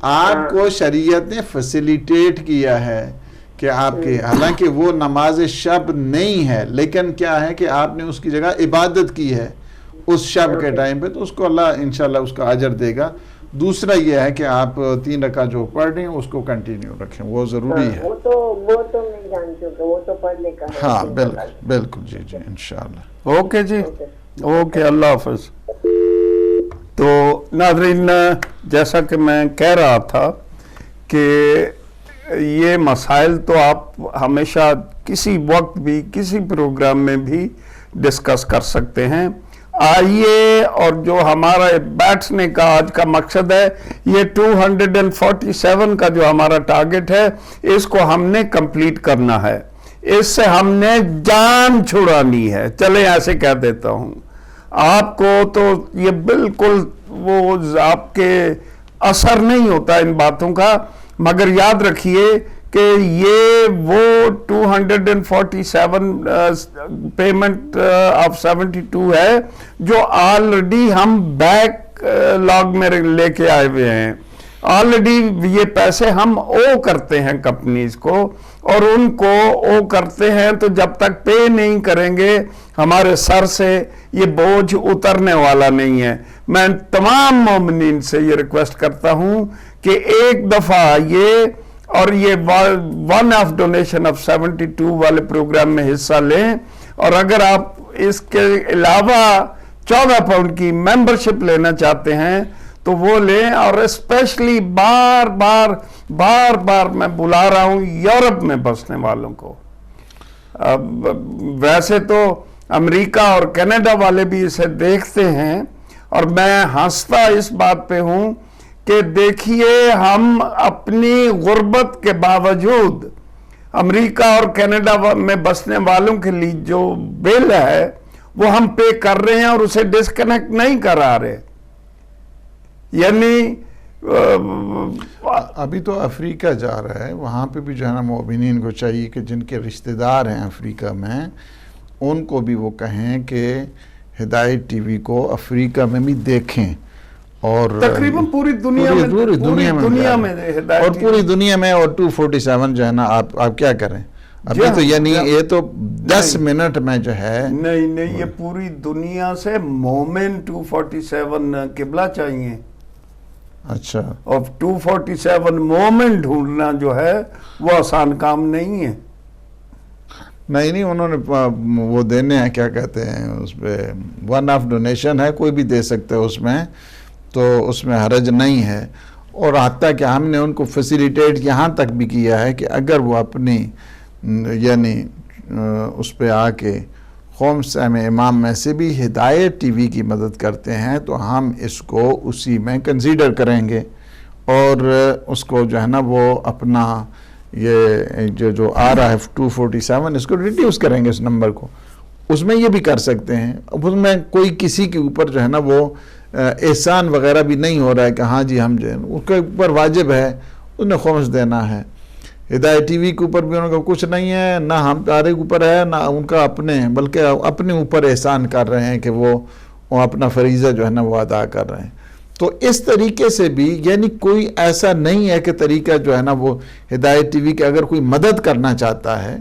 آپ کو شریعت نے فیسیلیٹیٹ کیا ہے کہ آپ کے، حالانکہ وہ نماز شب نہیں ہے، لیکن کیا ہے کہ آپ نے اس کی جگہ عبادت کی ہے اس شب کے ٹائم پہ، تو اس کو اللہ انشاءاللہ اس کا اجر دے گا. دوسرا یہ ہے کہ آپ 3 رکعت جو پڑھ رہے ہیں اس کو کنٹینیو رکھیں، وہ ضروری ہے. وہ تو میں جانتی ہوں کہ وہ تو پڑھنے کا ہے. ہاں بالکل جی انشاءاللہ. اوکے جی، اوکے، اللہ حافظ. تو ناظرین، جیسا کہ میں کہہ رہا تھا کہ یہ مسائل تو آپ ہمیشہ کسی وقت بھی کسی پروگرام میں بھی ڈسکس کر سکتے ہیں. آئیے، اور جو ہمارا بیٹھنے کا آج کا مقصد ہے، یہ 247 کا جو ہمارا ٹارگٹ ہے، اس کو ہم نے کمپلیٹ کرنا ہے. اس سے ہم نے جان چھڑانی ہے. چلیں ایسے کہہ دیتا ہوں آپ کو، تو یہ بالکل وہ آپ کے اثر نہیں ہوتا ان باتوں کا، مگر یاد رکھیے کہ یہ وہ 247 پیمنٹ آف 72 ہے جو آلریڈی ہم بیک لاگ میں لے کے آئے ہوئے ہیں. آلریڈی یہ پیسے ہم او کرتے ہیں کمپنیز کو، اور ان کو او کرتے ہیں تو جب تک پے نہیں کریں گے ہمارے سر سے یہ بوجھ اترنے والا نہیں ہے. میں تمام مومنین سے یہ ریکویسٹ کرتا ہوں کہ ایک دفعہ آئیے اور یہ ون آف ڈونیشن آف 72 والے پروگرام میں حصہ لیں، اور اگر آپ اس کے علاوہ 14 پاؤنڈ کی ممبرشپ لینا چاہتے ہیں تو وہ لیں. اور اسپیشلی بار بار میں بلا رہا ہوں یورپ میں بسنے والوں کو. ویسے تو امریکہ اور کینیڈا والے بھی اسے دیکھتے ہیں، اور میں ہنستا اس بات پہ ہوں کہ دیکھیے ہم اپنی غربت کے باوجود امریکہ اور کینیڈا میں بسنے والوں کے لیے جو بل ہے وہ ہم پے کر رہے ہیں اور اسے ڈسکنیکٹ نہیں کرا رہے. یعنی ابھی تو افریقہ جا رہا ہے، وہاں پہ بھی جو ہے نا مومنین کو چاہیے کہ جن کے رشتہ دار ہیں افریقہ میں، ان کو بھی وہ کہیں کہ ہدایت ٹی وی کو افریقہ میں بھی دیکھیں. اور تقریباً پوری دنیا میں اور پوری دنیا میں اور 247 جو ہے نا آپ کیا کریں، ابھی تو یعنی یہ تو 10 منٹ میں جو ہے نہیں یہ پوری دنیا سے مومن 247 قبلہ چاہیے. اچھا اور 247 مومن ڈھونڈنا جو ہے وہ آسان کام نہیں ہے. نہیں انہوں نے وہ دینے ہیں کیا کہتے ہیں اس پہ ون آف ڈونیشن ہے, کوئی بھی دے سکتے ہے اس میں, تو اس میں حرج نہیں ہے. اور حتیٰ کہ ہم نے ان کو فیسیلیٹیٹ یہاں تک بھی کیا ہے کہ اگر وہ اپنی یعنی اس پہ آ کے قوم سام امام میں سے بھی ہدایت ٹی وی کی مدد کرتے ہیں تو ہم اس کو اسی میں کنسیڈر کریں گے, اور اس کو جو ہے نا وہ اپنا یہ جو آ رہا ہے 247 اس کو ریڈیوس کریں گے اس نمبر کو, اس میں یہ بھی کر سکتے ہیں. اس میں کوئی کسی کے اوپر جو ہے نا وہ احسان وغیرہ بھی نہیں ہو رہا ہے کہ ہاں جی ہم جو ہے اس کے اوپر واجب ہے انہیں خمس دینا ہے. ہدایت ٹی وی کے اوپر بھی ان کا کچھ نہیں ہے, نہ ہم تارے کے اوپر ہے نہ ان کا اپنے, بلکہ اپنے اوپر احسان کر رہے ہیں کہ وہ اپنا فریضہ جو ہے نا وہ ادا کر رہے ہیں. تو اس طریقے سے بھی یعنی کوئی ایسا نہیں ہے کہ طریقہ جو ہے نا وہ ہدایت ٹی وی کے اگر کوئی مدد کرنا چاہتا ہے,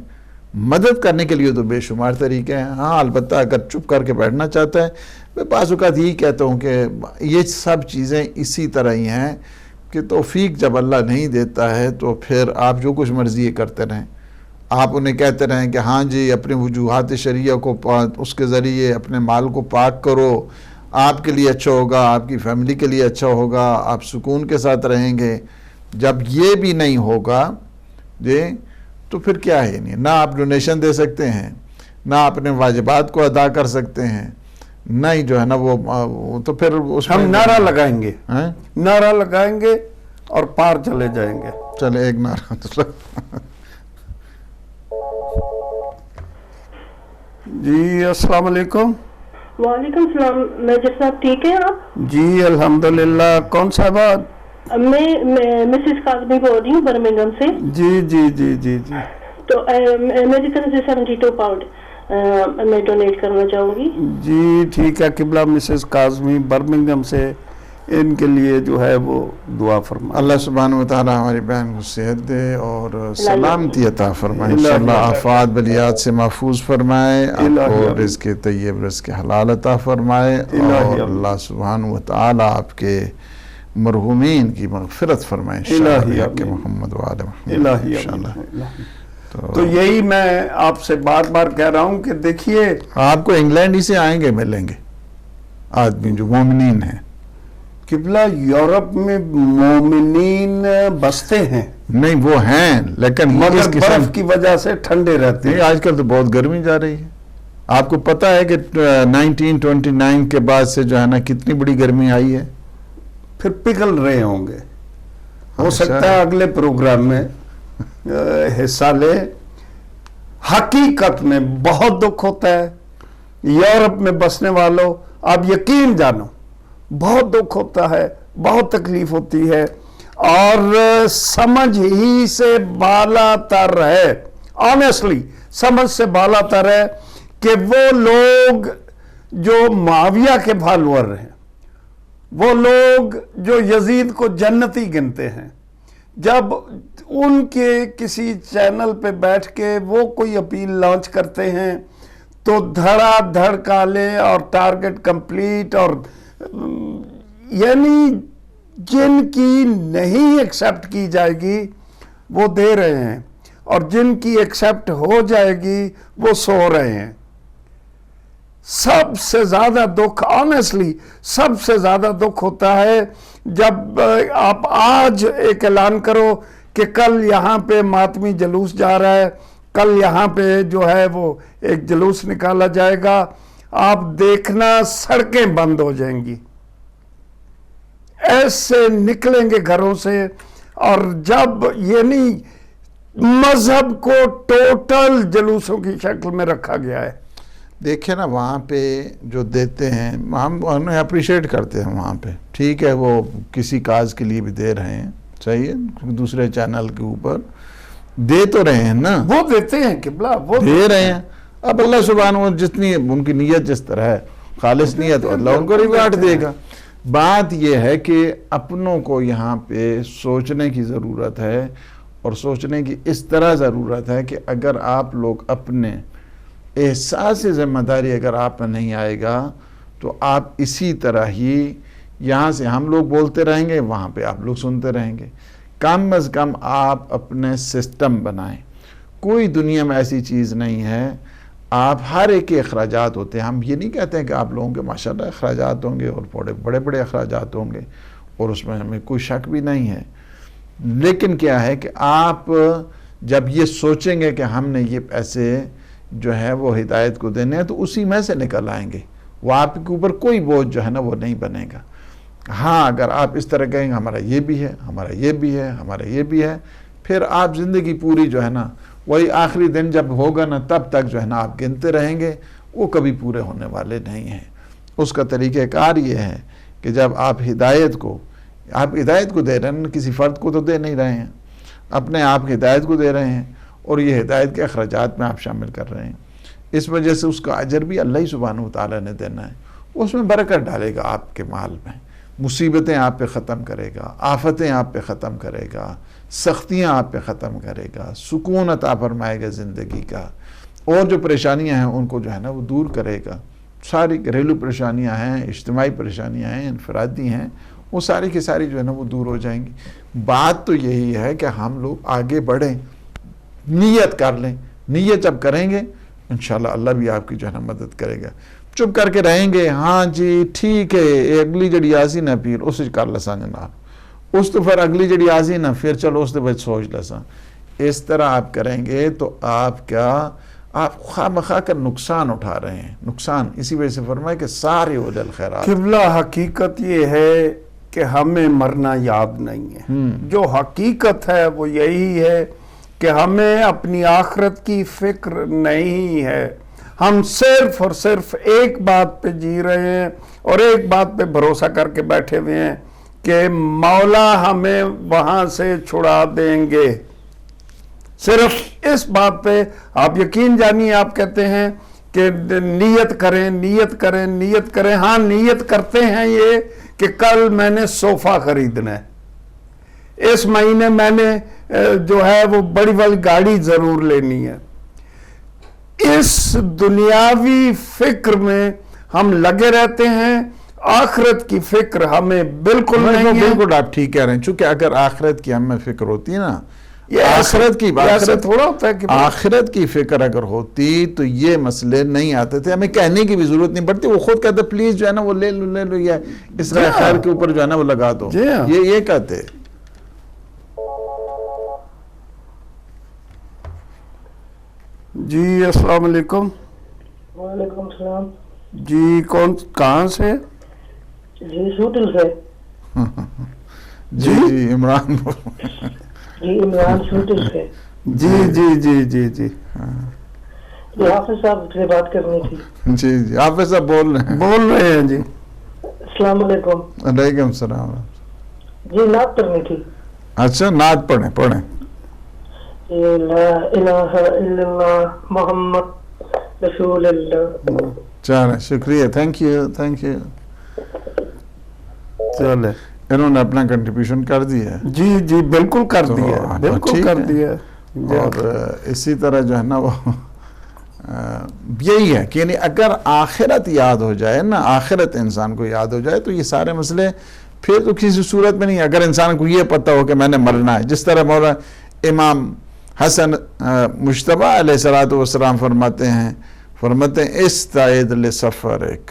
مدد کرنے کے لیے تو بے شمار طریقے ہیں. ہاں البتہ اگر چپ کر کے بیٹھنا چاہتا ہے, میں بعض اوقات یہی کہتا ہوں کہ یہ سب چیزیں اسی طرح ہی ہیں کہ توفیق جب اللہ نہیں دیتا ہے تو پھر آپ جو کچھ مرضی کرتے رہیں. آپ انہیں کہتے رہیں کہ ہاں جی اپنے وجوہات شرعیہ کو اس کے ذریعے اپنے مال کو پاک کرو, آپ کے لیے اچھا ہوگا, آپ کی فیملی کے لیے اچھا ہوگا, آپ سکون کے ساتھ رہیں گے. جب یہ بھی نہیں ہوگا جی تو پھر کیا ہے, نہیں نہ آپ ڈونیشن دے سکتے ہیں, نہ اپنے واجبات کو ادا کر سکتے ہیں, نہ ہی جو ہے نا وہ تو پھر اس ہم نعرہ لگائیں گے, نعرہ لگائیں گے اور پار چلے جائیں گے. چلے ایک نعرہ تو جی السلام علیکم. وعلیکم السلام. میجر صاحب ٹھیک ہیں آپ؟ جی الحمدللہ. کون صاحب؟ میں مسز قاسمی بول رہی ہوں برمنگھم سے. جی جی جی جی جی. تو میری طرف سے 72 پاؤنڈ میں ڈونیٹ کرنا چاہوں گی. جی ٹھیک ہے. قبلہ مسز قاسمی برمنگھم سے, ان کے لیے جو ہے وہ دعا فرمائے. اللہ سبحانہ وتعالی ہماری بہن کو صحت دے اور سلامتی عطا فرمائے, انشاءاللہ آفات بلیات سے محفوظ فرمائے, آپ کو رزق طیب رزق حلال عطا فرمائے, اور اللہ سبحانہ وتعالی آپ کے مرحومین کی مغفرت فرمائے انشاءاللہ کہ محمد و آل محمد انشاءاللہ. تو یہی میں آپ سے بار بار کہہ رہا ہوں کہ دیکھیے آپ کو انگلینڈ ہی سے آئیں گے ملیں گے آدمی جو مومنین ہیں. قبلہ یورپ میں مومنین بستے ہیں نہیں, وہ ہیں لیکن مگر برف کی وجہ سے ٹھنڈے رہتے ہیں. آج کل تو بہت گرمی جا رہی ہے. آپ کو پتہ ہے کہ 1929 کے بعد سے جو ہے نا کتنی بڑی گرمی آئی ہے. پھر پگھل رہے ہوں گے, ہو سکتا ہے اگلے پروگرام میں حصہ لے. حقیقت میں بہت دکھ ہوتا ہے یورپ میں بسنے والوں, آپ یقین جانو بہت دکھ ہوتا ہے, بہت تکلیف ہوتی ہے, اور سمجھ ہی سے بالا تر ہے, آنیسٹلی سمجھ سے بالا تر ہے کہ وہ لوگ جو معاویہ کے فالوور ہیں, وہ لوگ جو یزید کو جنتی گنتے ہیں, جب ان کے کسی چینل پہ بیٹھ کے وہ کوئی اپیل لانچ کرتے ہیں تو دھڑا دھڑ کالے اور ٹارگٹ کمپلیٹ, اور یعنی جن کی نہیں ایکسیپٹ کی جائے گی وہ دے رہے ہیں, اور جن کی ایکسیپٹ ہو جائے گی وہ سو رہے ہیں. سب سے زیادہ دکھ آنیسٹلی سب سے زیادہ دکھ ہوتا ہے جب آپ آج ایک اعلان کرو کہ کل یہاں پہ ماتمی جلوس جا رہا ہے, کل یہاں پہ جو ہے وہ ایک جلوس نکالا جائے گا, آپ دیکھنا سڑکیں بند ہو جائیں گی, ایسے نکلیں گے گھروں سے. اور جب یعنی مذہب کو ٹوٹل جلوسوں کی شکل میں رکھا گیا ہے. دیکھیں نا وہاں پہ جو دیتے ہیں ہم انہیں اپریشیٹ کرتے ہیں وہاں پہ, ٹھیک ہے وہ کسی کاز کے لیے بھی دے رہے ہیں, صحیح ہے, دوسرے چینل کے اوپر دے تو رہے ہیں نا, وہ دیتے ہیں قبلہ, وہ دے رہے ہیں. اب اللہ سبحانہ جتنی ان کی نیت جس طرح ہے, خالص نیت, اللہ ان کو ریوارڈ دے گا. بات یہ ہے کہ اپنوں کو یہاں پہ سوچنے کی ضرورت ہے, اور سوچنے کی اس طرح ضرورت ہے کہ اگر آپ لوگ اپنے احساس ذمہ داری اگر آپ میں نہیں آئے گا تو آپ اسی طرح ہی یہاں سے ہم لوگ بولتے رہیں گے، وہاں پہ آپ لوگ سنتے رہیں گے. کم از کم آپ اپنے سسٹم بنائیں. کوئی دنیا میں ایسی چیز نہیں ہے، آپ ہر ایک کے اخراجات ہوتے ہیں. ہم یہ نہیں کہتے ہیں کہ آپ لوگوں کے ماشاءاللہ اخراجات ہوں گے اور بڑے بڑے اخراجات ہوں گے، اور اس میں ہمیں کوئی شک بھی نہیں ہے. لیکن کیا ہے کہ آپ جب یہ سوچیں گے کہ ہم نے یہ پیسے جو ہے وہ ہدایت کو دینے ہیں تو اسی میں سے نکل آئیں گے، وہ آپ کے اوپر کوئی بوجھ جو ہے نا وہ نہیں بنے گا. ہاں اگر آپ اس طرح کہیں گے ہمارا یہ بھی ہے، ہمارا یہ بھی ہے، ہمارا یہ بھی ہے، پھر آپ زندگی پوری جو ہے نا وہی آخری دن جب ہوگا نا تب تک جو ہے نا آپ گنتے رہیں گے، وہ کبھی پورے ہونے والے نہیں ہیں. اس کا طریقہ کار یہ ہے کہ جب آپ ہدایت کو دے رہے ہیں، کسی فرد کو تو دے نہیں رہے ہیں، اپنے آپ کی ہدایت کو دے رہے ہیں اور یہ ہدایت کے اخراجات میں آپ شامل کر رہے ہیں. اس وجہ سے اس کا اجر بھی اللہ ہی سبحانہ وتعالیٰ نے دینا ہے. اس میں برکت ڈالے گا آپ کے مال میں، مصیبتیں آپ پہ ختم کرے گا، آفتیں آپ پہ ختم کرے گا، سختیاں آپ پہ ختم کرے گا، سکون عطا فرمائے گا زندگی کا، اور جو پریشانیاں ہیں ان کو جو ہے نا وہ دور کرے گا. ساری گھریلو پریشانیاں ہیں، اجتماعی پریشانیاں ہیں، انفرادی ہیں، وہ ساری کی ساری جو ہے نا وہ دور ہو جائیں گی. بات تو یہی ہے کہ ہم لوگ آگے بڑھیں، نیت کر لیں. نیت جب کریں گے انشاءاللہ اللہ بھی آپ کی جو ہے نا مدد کرے گا. چپ کر کے رہیں گے، ہاں جی ٹھیک ہے اگلی جڑی آسی نا پھر اس کر لساں جناب، اس تو پھر اگلی جڑی آسی نا پھر چلو اس تو سوچ لساں. اس طرح آپ کریں گے تو آپ خواہ مخواہ کا نقصان اٹھا رہے ہیں. نقصان اسی وجہ سے فرمائے کہ سارے عدل خیرات. قبلہ حقیقت یہ ہے کہ ہمیں مرنا یاد نہیں ہے. جو حقیقت ہے وہ یہی ہے کہ ہمیں اپنی آخرت کی فکر نہیں ہے. ہم صرف اور صرف ایک بات پہ جی رہے ہیں اور ایک بات پہ بھروسہ کر کے بیٹھے ہوئے ہیں کہ مولا ہمیں وہاں سے چھڑا دیں گے. صرف اس بات پہ آپ یقین جانیے. آپ کہتے ہیں کہ نیت کریں نیت کریں نیت کریں. ہاں نیت کرتے ہیں یہ کہ کل میں نے صوفہ خریدنا ہے، اس مہینے میں نے جو ہے وہ بڑی بڑی گاڑی ضرور لینی ہے. اس دنیاوی فکر میں ہم لگے رہتے ہیں، آخرت کی فکر ہمیں بالکل نہیں ہے. بالکل آپ ٹھیک کہہ رہے ہیں. چونکہ اگر آخرت کی ہمیں فکر ہوتی نا، آخرت کی فکر اگر ہوتی تو یہ مسئلے نہیں آتے تھے. ہمیں کہنے کی بھی ضرورت نہیں پڑتی. وہ خود کہتے پلیز جو ہے نا وہ لے لو یا اس طرح خیر کے اوپر جو ہے نا وہ لگا دو. یہ کہتے. جی السلام علیکم. وعلیکم السلام. جی کہاں سے؟ جی سوٹل سے. جی عمران. جی عمران سوٹل سے. جی جی جی جی جی حافظ صاحب سے بات کرنی تھی. جی حافظ صاحب بول رہے ہیں. جی السلام علیکم. وعلیکم السلام. جی نعت پڑھنی تھی. اچھا نعت پڑھیں. لا الہ الا اللہ محمد رسول اللہ. چلیں شکریہ. Thank you. چلے انہوں نے اپنا کنٹریبیوشن کر دیا. جی بالکل کر دیا، بالکل کر دیا. اور اسی طرح جو ہے نا وہ یہی ہے کہ یعنی اگر آخرت یاد ہو جائے نا، آخرت انسان کو یاد ہو جائے تو یہ سارے مسئلے پھر تو کسی صورت میں نہیں. اگر انسان کو یہ پتہ ہو کہ میں نے مرنا ہے، جس طرح مولانا امام حسن مجتبی علیہ السلام فرماتے ہیں استعد لسفرک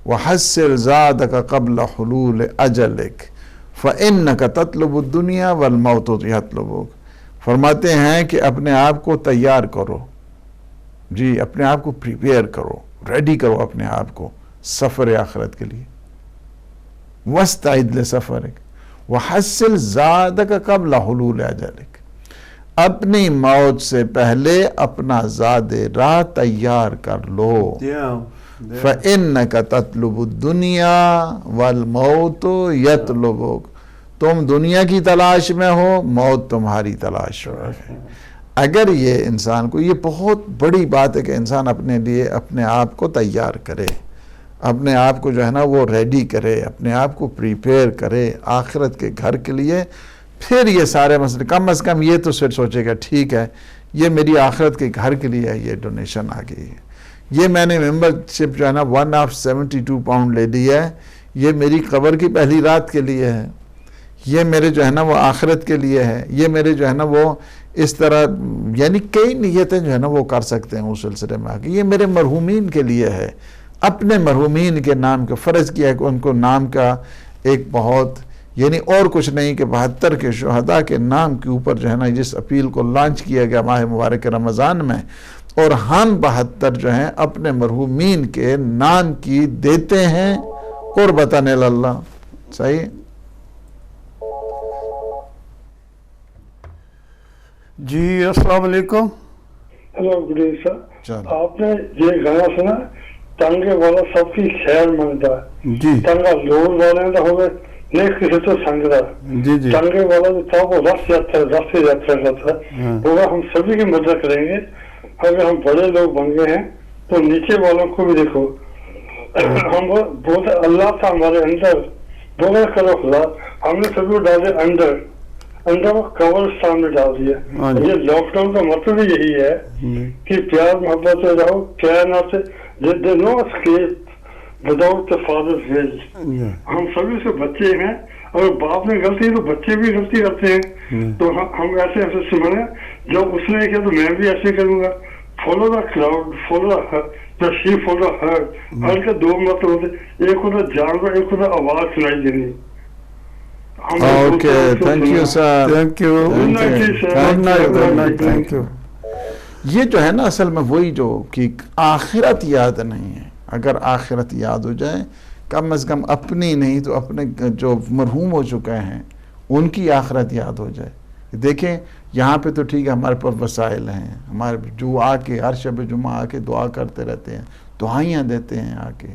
وحسر زادک قبل حلول اجلک فانک تطلب الدنیا والموت یطلبک. فرماتے ہیں کہ اپنے آپ کو تیار کرو، جی اپنے آپ کو پریپیئر کرو، ریڈی کرو اپنے آپ کو سفر آخرت کے لیے. واستعد لسفرک وحسر زادک قبل حلول اجلک. اپنی موت سے پہلے اپنا زاد راہ تیار کر لو. فَإِنَّكَ تَطْلُبُ الدُّنْيَا وَالْمَوْتُ يَطْلُبُكَ. تم دنیا کی تلاش میں ہو، موت تمہاری تلاش میں ہے. اگر یہ انسان کو، یہ بہت بڑی بات ہے کہ انسان اپنے لیے اپنے آپ کو تیار کرے، اپنے آپ کو جو ہے نا وہ ریڈی کرے، اپنے آپ کو پریپیئر کرے آخرت کے گھر کے لیے. پھر یہ سارے مسئلے کم از کم یہ تو پھر سوچے گا ٹھیک ہے یہ میری آخرت کے گھر کے لیے یہ ڈونیشن آ گئی ہے، یہ میں نے ممبر شپ جو ہے نا 172 پاؤنڈ لے لی ہے، یہ میری قبر کی پہلی رات کے لیے ہے، یہ میرے جو ہے نا وہ آخرت کے لیے ہے، یہ میرے جو ہے نا وہ اس طرح یعنی کئی نیتیں جو ہے نا وہ کر سکتے ہیں اس سلسلے میں آگے، یہ میرے مرحومین کے لیے ہے، اپنے مرحومین کے نام کا فرض کیا کہ ان کو نام کا ایک بہت یعنی اور کچھ نہیں کہ 72 کے شہداء کے نام کے اوپر جو ہے نا جس اپیل کو لانچ کیا گیا ماہ مبارک رمضان میں، اور ہم 72 جو ہیں اپنے مرحومین کے نام کی دیتے ہیں قربتاً اللہ. صحیح. جی السلام علیکم. Hello good evening sir. چلو آپ نے یہ گانا سنا ٹانگے والا سب کی خیر منگتا ہے جی ٹانگا لوڑ والے دا ہوئے نیک کسی تو سنگتا جی جی ٹانگے والا جو تھا وہ رس یاترا کرتا ہے وہ ہم سبھی کی مدد کریں گے. اگر ہم بڑے لوگ بن گئے ہیں تو نیچے والوں کو بھی دیکھو ہم بولتے اللہ تھا ہمارے اندر بولے کرو خدا ہم نے سبھی کو ڈالے اندر وہ قبرستان میں ڈال دیا. یہ لاک ڈاؤن کا مطلب یہی ہے کہ پیار محبت سے رہو کائنات سے the no escape without the father's will. ہم سبھی سے بچے ہیں اگر باپ نے غلطی تو بچے بھی غلطی کرتے ہیں تو ہم ایسے ایسے سمجھیں جب اس نے کیا تو میں بھی ایسے کروں گا. Follow the crowd follow the sheep follow the herd. ہر کے دو مطلب ہوتے ایک ہوتا جانور ایک ہوتا آواز سنائی دینی. Okay thank you sir. Thank you. Thank you. یہ جو ہے نا اصل میں وہی جو کہ آخرت یاد نہیں ہے. اگر آخرت یاد ہو جائے کم از کم اپنی نہیں تو اپنے جو مرحوم ہو چکے ہیں ان کی آخرت یاد ہو جائے. دیکھیں یہاں پہ تو ٹھیک ہے ہمارے پاس وسائل ہیں ہمارے جو آ کے ہر شب جمعہ آ کے دعا کرتے رہتے ہیں دعائیاں دیتے ہیں آ کے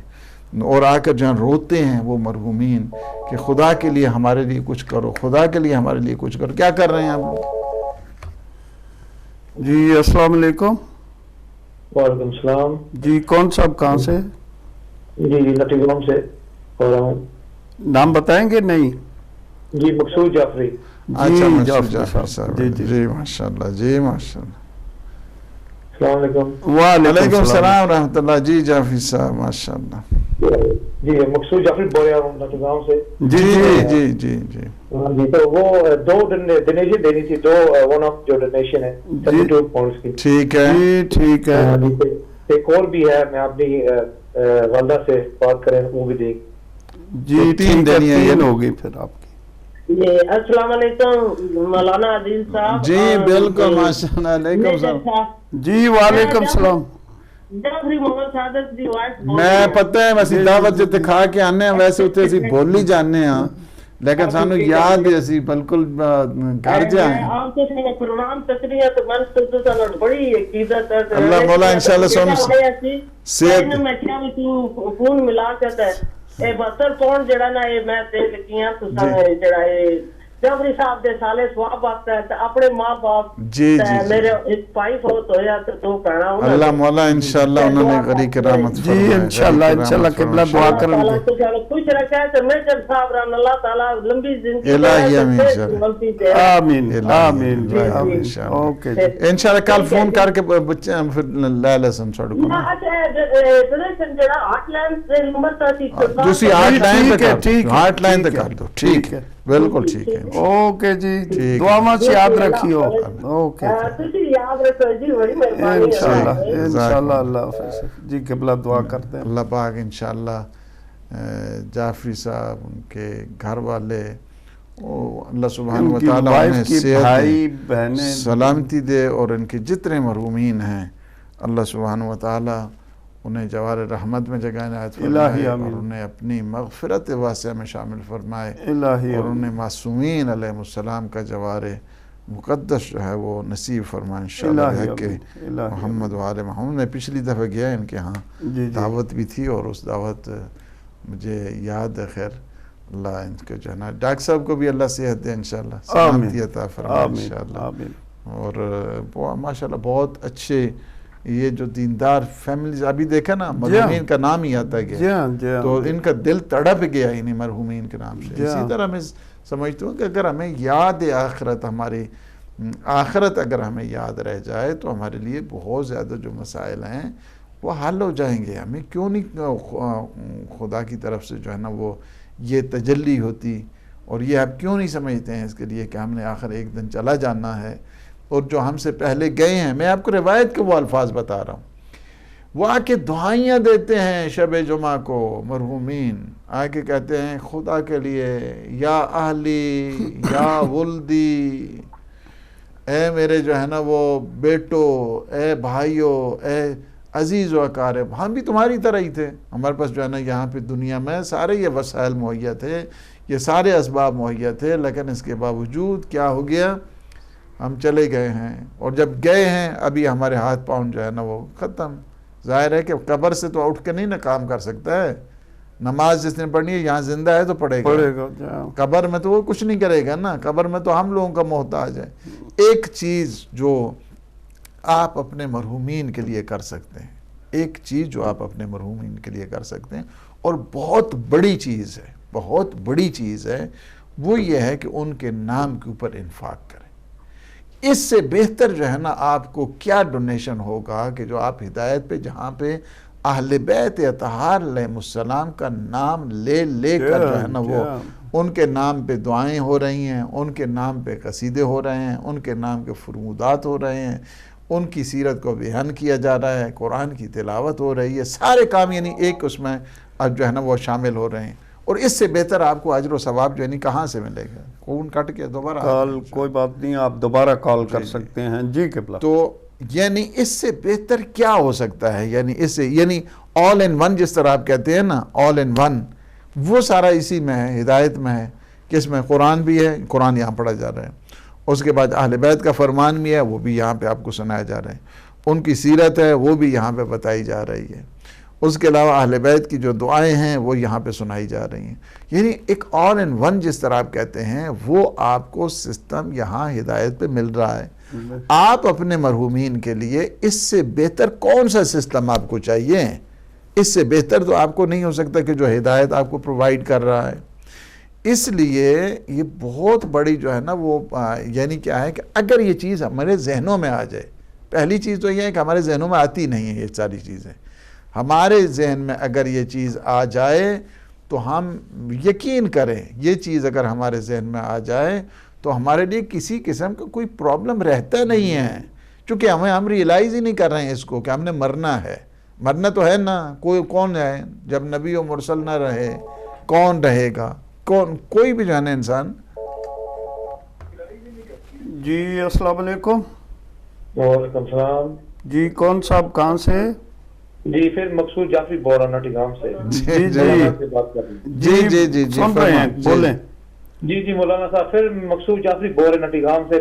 اور آ کر جہاں روتے ہیں وہ مرحومین کہ خدا کے لیے ہمارے لیے کچھ کرو خدا کے لیے ہمارے لیے کچھ کرو. کیا کر رہے ہیں آپ؟ جی السلام علیکم. وعلیکم السلام. جی کون صاحب کہاں سے؟ جی نٹی گام سے ہو رہا ہوں. نام بتائیں گے؟ نہیں. جی مقصود جعفری. اچھا جی جعفری جعفری صاحب. جی جی جی ماشاءاللہ. جی ماشاءاللہ. السلام علیکم. وعلیکم السلام ورحمۃ اللہ. جی جعفری صاحب ماشاءاللہ. جی مقصود جعفری بول رہا ہوں نٹی گام سے. جی جی جی جی جی جی تو وہ 2 ڈونیشن دینی تھی 2 ون آف جو ڈونیشن ہے 72 پاؤنڈز کی. ٹھیک ہے. جی ٹھیک ہے. ایک اور بھی ہے میں اپنی والدہ سے بات کریں وہ بھی دے. جی 3 دینی ہے. 3 ہوگی پھر آپ کی. السلام علیکم مولانا عزیز صاحب. جی بالکل ماشاءاللہ. علیکم السلام. جی وعلیکم السلام. جعفری محمد سعادت دی وائس میں پتہ ہے ویسی دعوت جتے کھا کے آنے ہیں ویسے اتنے اسی بولی جانے ہیں لیکن سانو یاد ہے اسی بالکل گھر جائیں. آپ کے سنگھ پروگرام تقریہ تو من تو سانو بڑی عقیدت ہے. اللہ مولا انشاءاللہ سن صحت میں کیا تو فون ملا کہتا ہے اے 72 پاؤنڈ جڑا نا اے میں تے لکیاں تو جڑا اے جعفری صاحب دے سالے سواب واسطے تے اپنے ماں باپ جی جی میرے ایک بھائی فوت ہویا تے 2 بہناں اللہ مولا انشاءاللہ انہوں نے غری کرامت فرمائے. جی انشاءاللہ قبلہ دعا کریں گے. خوش رکھے تے میجر صاحب رحم اللہ تعالی لمبی زندگی الہی آمین. آمین آمین. اوکے جی انشاءاللہ کل فون کر کے بچے پھر لے لسن چھوڑ کو ڈونیشن جڑا ہاٹ لائن سے نمبر تا دوسری ہارٹ لائن تے کر دو. ٹھیک ہے بالکل ٹھیک ہے. اوکے جی دعا میں سے یاد رکھیو. اوکے یاد رکھو جی بڑی مہربانی. انشاءاللہ اللہ حافظ. جی قبلہ دعا کرتے ہیں. اللہ پاک انشاءاللہ جعفری صاحب ان کے گھر والے اللہ سبحانہ وتعالی انہیں صحت دے سلامتی دے اور ان کے جتنے مرحومین ہیں اللہ سبحانہ وتعالی انہیں جوار رحمت میں جگہ عنایت فرمائے اور انہیں اپنی مغفرت واسعہ میں شامل فرمائے اور انہیں معصومین علیہ السلام کا جوار مقدس جو ہے وہ نصیب فرمائے انشاءاللہ. کہ محمد و آل محمد میں پچھلی دفعہ گیا ان کے ہاں دعوت بھی تھی اور اس دعوت مجھے یاد ہے. خیر اللہ ان کے جو ہے نا ڈاکٹر صاحب کو بھی اللہ صحت دے انشاءاللہ سلامتی عطا فرمائے انشاءاللہ. اور ماشاءاللہ بہت اچھے یہ جو دیندار فیملیز ابھی دیکھا نا مرحومین کا نام ہی آتا گیا تو ان کا دل تڑپ گیا انہیں مرحومین کے نام سے. اسی طرح میں سمجھتا ہوں کہ اگر ہمیں یاد آخرت، ہماری آخرت اگر ہمیں یاد رہ جائے تو ہمارے لیے بہت زیادہ جو مسائل ہیں وہ حل ہو جائیں گے. ہمیں کیوں نہیں خدا کی طرف سے جو ہے نا وہ یہ تجلی ہوتی، اور یہ آپ کیوں نہیں سمجھتے ہیں اس کے لیے کہ ہم نے آخر ایک دن چلا جانا ہے. اور جو ہم سے پہلے گئے ہیں، میں آپ کو روایت کے وہ الفاظ بتا رہا ہوں، وہ آ کے دعائیاں دیتے ہیں شب جمعہ کو، مرحومین آ کے کہتے ہیں خدا کے لیے یا اہلی یا ولدی، اے میرے جو ہے نا وہ بیٹو، اے بھائیو، اے عزیز و اقارب، ہم بھی تمہاری طرح ہی تھے. ہمارے پاس جو ہے نا یہاں پہ دنیا میں سارے یہ وسائل مہیا تھے، یہ سارے اسباب مہیا تھے، لیکن اس کے باوجود کیا ہو گیا، ہم چلے گئے ہیں. اور جب گئے ہیں ابھی ہمارے ہاتھ پاؤں جو ہے نا وہ ختم. ظاہر ہے کہ قبر سے تو اٹھ کے نہیں نا کام کر سکتا ہے. نماز جس نے پڑھنی ہے یہاں زندہ ہے تو پڑھے گا، قبر میں تو وہ کچھ نہیں کرے گا نا. قبر میں تو ہم لوگوں کا محتاج ہے. ایک چیز جو آپ اپنے مرحومین کے لیے کر سکتے ہیں، ایک چیز جو آپ اپنے مرحومین کے لیے کر سکتے ہیں، اور بہت بڑی چیز ہے، بہت بڑی چیز ہے، وہ یہ ہے کہ ان کے نام کے اوپر انفاق کریں. اس سے بہتر جو ہے نا آپ کو کیا ڈونیشن ہوگا کہ جو آپ ہدایت پہ، جہاں پہ اہل بیت اطہار علیہ السلام کا نام لے لے کر جو ہے نا وہ ان کے نام پہ دعائیں ہو رہی ہیں، ان کے نام پہ قصیدے ہو رہے ہیں، ان کے نام کے فرمودات ہو رہے ہیں، ان کی سیرت کو بیان کیا جا رہا ہے، قرآن کی تلاوت ہو رہی ہے، سارے کام یعنی ایک اس میں اب جو ہے نا وہ شامل ہو رہے ہیں. اور اس سے بہتر آپ کو اجر و ثواب جو ہے کہاں سے ملے گا؟ فون کٹ کے دوبارہ کال، کوئی بات نہیں، آپ دوبارہ کال کر سکتے ہیں. جی قبلہ. تو یعنی اس سے بہتر کیا ہو سکتا ہے؟ یعنی اس سے یعنی آل ان ون جس طرح آپ کہتے ہیں نا، آل ان ون، وہ سارا اسی میں ہے، ہدایت میں ہے کہ اس میں قرآن بھی ہے، قرآن یہاں پڑھا جا رہا ہے، اس کے بعد اہل بیت کا فرمان بھی ہے، وہ بھی یہاں پہ آپ کو سنایا جا رہا ہے، ان کی سیرت ہے وہ بھی یہاں پہ بتائی جا رہی ہے، اس کے علاوہ اہل بیت کی جو دعائیں ہیں وہ یہاں پہ سنائی جا رہی ہیں. یعنی ایک آل ان ون جس طرح آپ کہتے ہیں وہ آپ کو سسٹم یہاں ہدایت پہ مل رہا ہے. آپ اپنے مرحومین کے لیے اس سے بہتر کون سا سسٹم آپ کو چاہیے؟ اس سے بہتر تو آپ کو نہیں ہو سکتا کہ جو ہدایت آپ کو پرووائڈ کر رہا ہے. اس لیے یہ بہت بڑی جو ہے نا وہ یعنی کیا ہے کہ اگر یہ چیز ہمارے ذہنوں میں آ جائے، پہلی چیز تو یہ ہے کہ ہمارے ذہنوں میں آتی نہیں ہے یہ ساری چیزیں. ہمارے ذہن میں اگر یہ چیز آ جائے تو ہم یقین کریں، یہ چیز اگر ہمارے ذہن میں آ جائے تو ہمارے لیے کسی قسم کا کوئی پرابلم رہتا نہیں ہے، چونکہ ہم ریئلائز ہی نہیں کر رہے ہیں اس کو کہ ہم نے مرنا ہے. مرنا تو ہے نا، کون ہے جب نبی و مرسل نہ رہے کون رہے گا؟ کوئی بھی جانے انسان. جی السلام علیکم. وعلیکم السلام. جی کون صاحب کہاں سے؟ جی پھر مقصود جعفری بورا نٹی گام سے. جی سن رہے ہیں، بولیں. جی مولانا صاحب، پھر مقصود جعفری بورے نٹی گام سے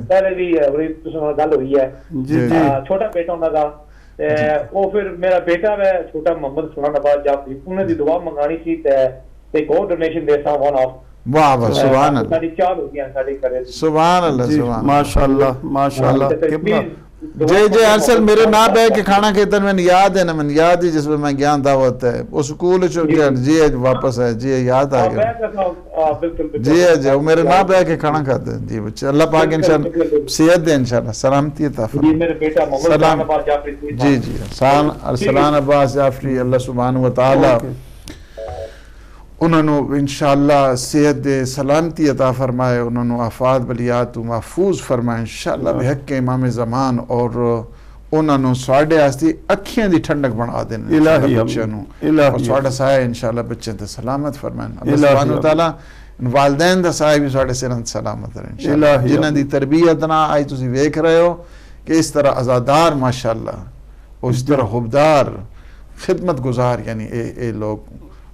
پہلے بھی گل ہوئی ہے. چھوٹا بیٹا انہوں کا، وہ پھر میرا بیٹا ہے چھوٹا محمد فلان آباد جعفری، انہیں دی دعا منگانی سی ایک اور ڈونیشن دے سا ون آف. واہ واہ، سبحان اللہ، ساری چال ہو گیا ساری کرے. سبحان اللہ، سبحان ماشاءاللہ ماشاءاللہ. جی ارسل میرے نا بے کے کھانا کھیتن میں یاد ہے نا، من یاد ہے جس میں میں گیان دعوت ہے وہ سکول جی واپس ہے. جی یاد آ گیا. جی وہ میرے نا بے کے کھانا کھاتے ہیں. جی بچے اللہ پاک انشاءاللہ صحت دے، انشاءاللہ سلامتی عطا فرمائے. سلام. جی ارسلان عباس جعفری، اللہ سبحانہ وتعالی انہوں نے انشاءاللہ صحت دے، سلامتی عطا فرمائے، انہوں نے آفات بلیات محفوظ فرمائے انشاءاللہ بحق کے امام زمان، اور انہوں نے سواڑے آستی اکھیاں دی ٹھنڈک بنا دینا بچے نو، اور سواڑے سائے انشاءاللہ بچے تے سلامت فرمائے. اللہ سبحانہ وتعالیٰ والدین دا سائے بھی سواڑے سرند سلامت رہے انشاءاللہ. جنہاں دی تربیت نہ آئی تسی ویکھ رہے ہو کہ اس طرح ازادار ماشاءاللہ، اس طرح حبدار خدمت گزار، یعنی اے لوگ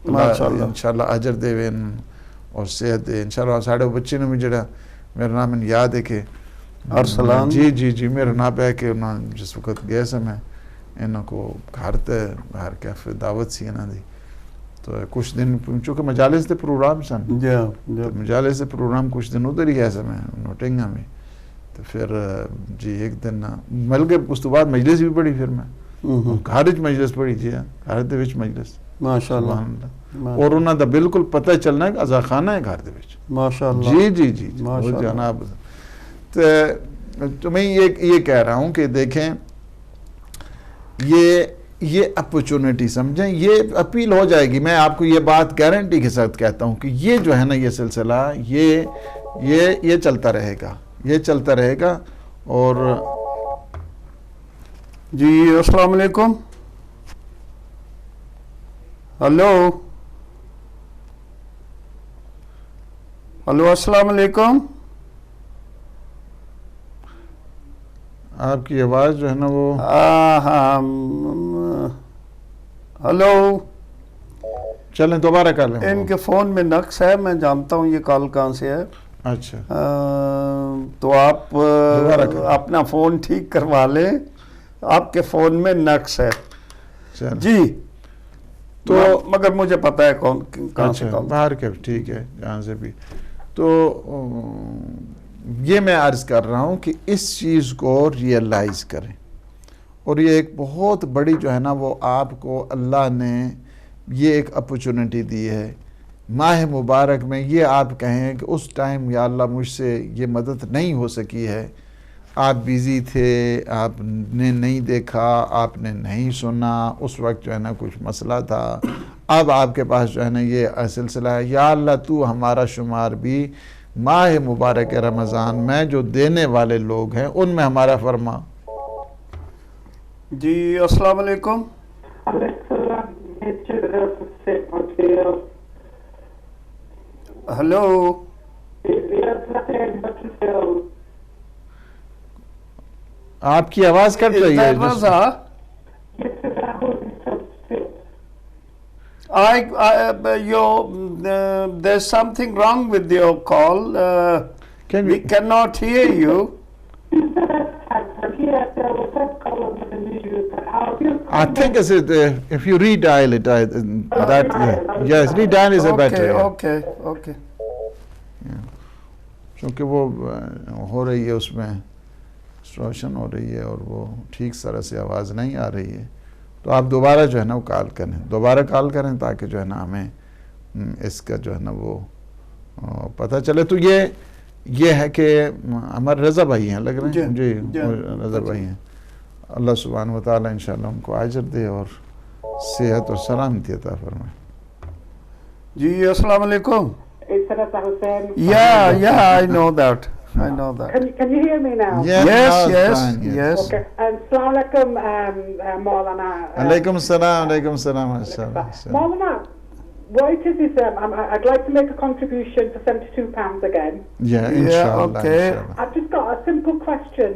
انشاءاللہ اجر دے وین اور صحت دے انشاءاللہ. ساڑھے بچے نے بھی جڑا میرا نام یاد ہے کہ ارسلان، جی میرا نام پہ ہے کہ انہوں جس وقت گئے سے میں انہوں کو گھر تے باہر کیفے دعوت سی انہوں دی، تو کچھ دن چونکہ مجالس دے پروگرام سن، مجالس دے پروگرام کچھ دن ادھر ہی گئے سے میں نوٹنگا میں. تو پھر جی ایک دن مل کے اس تو بعد مجلس بھی پڑھی، پھر میں گھر وچ مجلس پڑھی. جی گھر دے وچ مجلس. ماشاءاللہ اور انہاں دا بالکل پتہ چلنا ہے کہ عزاخانہ ہے گھر دے وچ ماشاءاللہ جی جناب تو میں یہ کہہ رہا ہوں کہ دیکھیں یہ اپرچونٹی سمجھیں، یہ اپیل ہو جائے گی. میں آپ کو یہ بات گارنٹی کے ساتھ کہتا ہوں کہ یہ جو ہے نا یہ سلسلہ یہ چلتا رہے گا. اور جی السلام علیکم. ہلو السلام علیکم. آپ کی آواز جو ہے نا وہ ہاں ہلو، چلیں دوبارہ کر لیں. ان کے فون میں نقص ہے، میں جانتا ہوں یہ کال کہاں سے ہے. اچھا تو آپ اپنا فون ٹھیک کروا لیں، آپ کے فون میں نقص ہے. جی تو مگر مجھے پتہ ہے کہاں سے کال. باہر کے ٹھیک ہے جہاں سے بھی. تو یہ میں عرض کر رہا ہوں کہ اس چیز کو ریئلائز کریں، اور یہ ایک بہت بڑی جو ہے نا وہ آپ کو اللہ نے یہ ایک اپرچونٹی دی ہے ماہ مبارک میں. یہ آپ کہیں کہ اس ٹائم یا اللہ مجھ سے یہ مدد نہیں ہو سکی ہے، آپ بیزی تھے، آپ نے نہیں دیکھا، آپ نے نہیں سنا، اس وقت جو ہے نا کچھ مسئلہ تھا. اب آپ کے پاس جو ہے نا یہ سلسلہ ہے، یا اللہ تو ہمارا شمار بھی ماہ مبارک رمضان میں جو دینے والے لوگ ہیں ان میں ہمارا فرما. جی السلام علیکم. ہلو آپ کی آواز کٹ رہی ہے. there's something wrong with your call. We cannot hear you. I think if you redial it, yes, redial is a better. Okay. چونکہ وہ ہو رہی ہے اس میں ڈسٹورشن ہو رہی ہے اور وہ ٹھیک طرح سے آواز نہیں آ رہی ہے. تو آپ دوبارہ جو ہے نا وہ کال کریں تاکہ جو ہے نا ہمیں اس کا جو ہے نا وہ پتہ چلے. تو یہ ہے کہ ہمارے رضا بھائی ہیں لگ رہے ہیں. جی رضا بھائی ہیں. اللہ سبحانہ و تعالیٰ انشاءاللہ ان کو اجر دے اور صحت اور سلامتی عطا فرمائے. جی السلام علیکم. Yeah, I know that. Can you hear me now? Yes. Okay. Assalamu alaikum, Maulana. Alaikum salam. Maulana, what it is I'd like to make a contribution for £72 again. Yeah, inshallah. Okay. I've just got a simple question.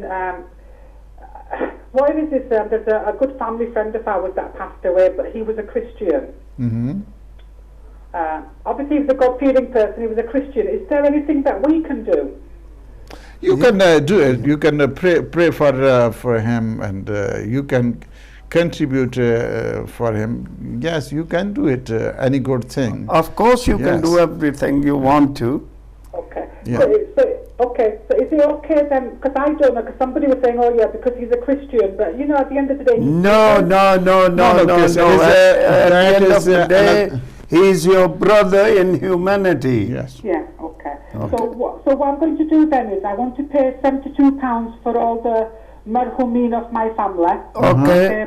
What it is there's a good family friend of ours that passed away, but he was a Christian. Mm-hmm. Obviously he was a God-fearing person, he was a Christian. Is there anything that we can do? You can do it. You can pray for him, and you can contribute for him. Yes, you can do it. Any good thing. Of course, you can do everything you want to. Okay. Yeah. So is it okay then? Because I don't know. Because somebody was saying, oh yeah, because he's a Christian. But you know, at the end of the day, No. At the end of the day, he is your brother in humanity. Yes. Yeah. Okay. So what I'm going to do then is I want to pay £72 for all the marhumin of my family. Okay.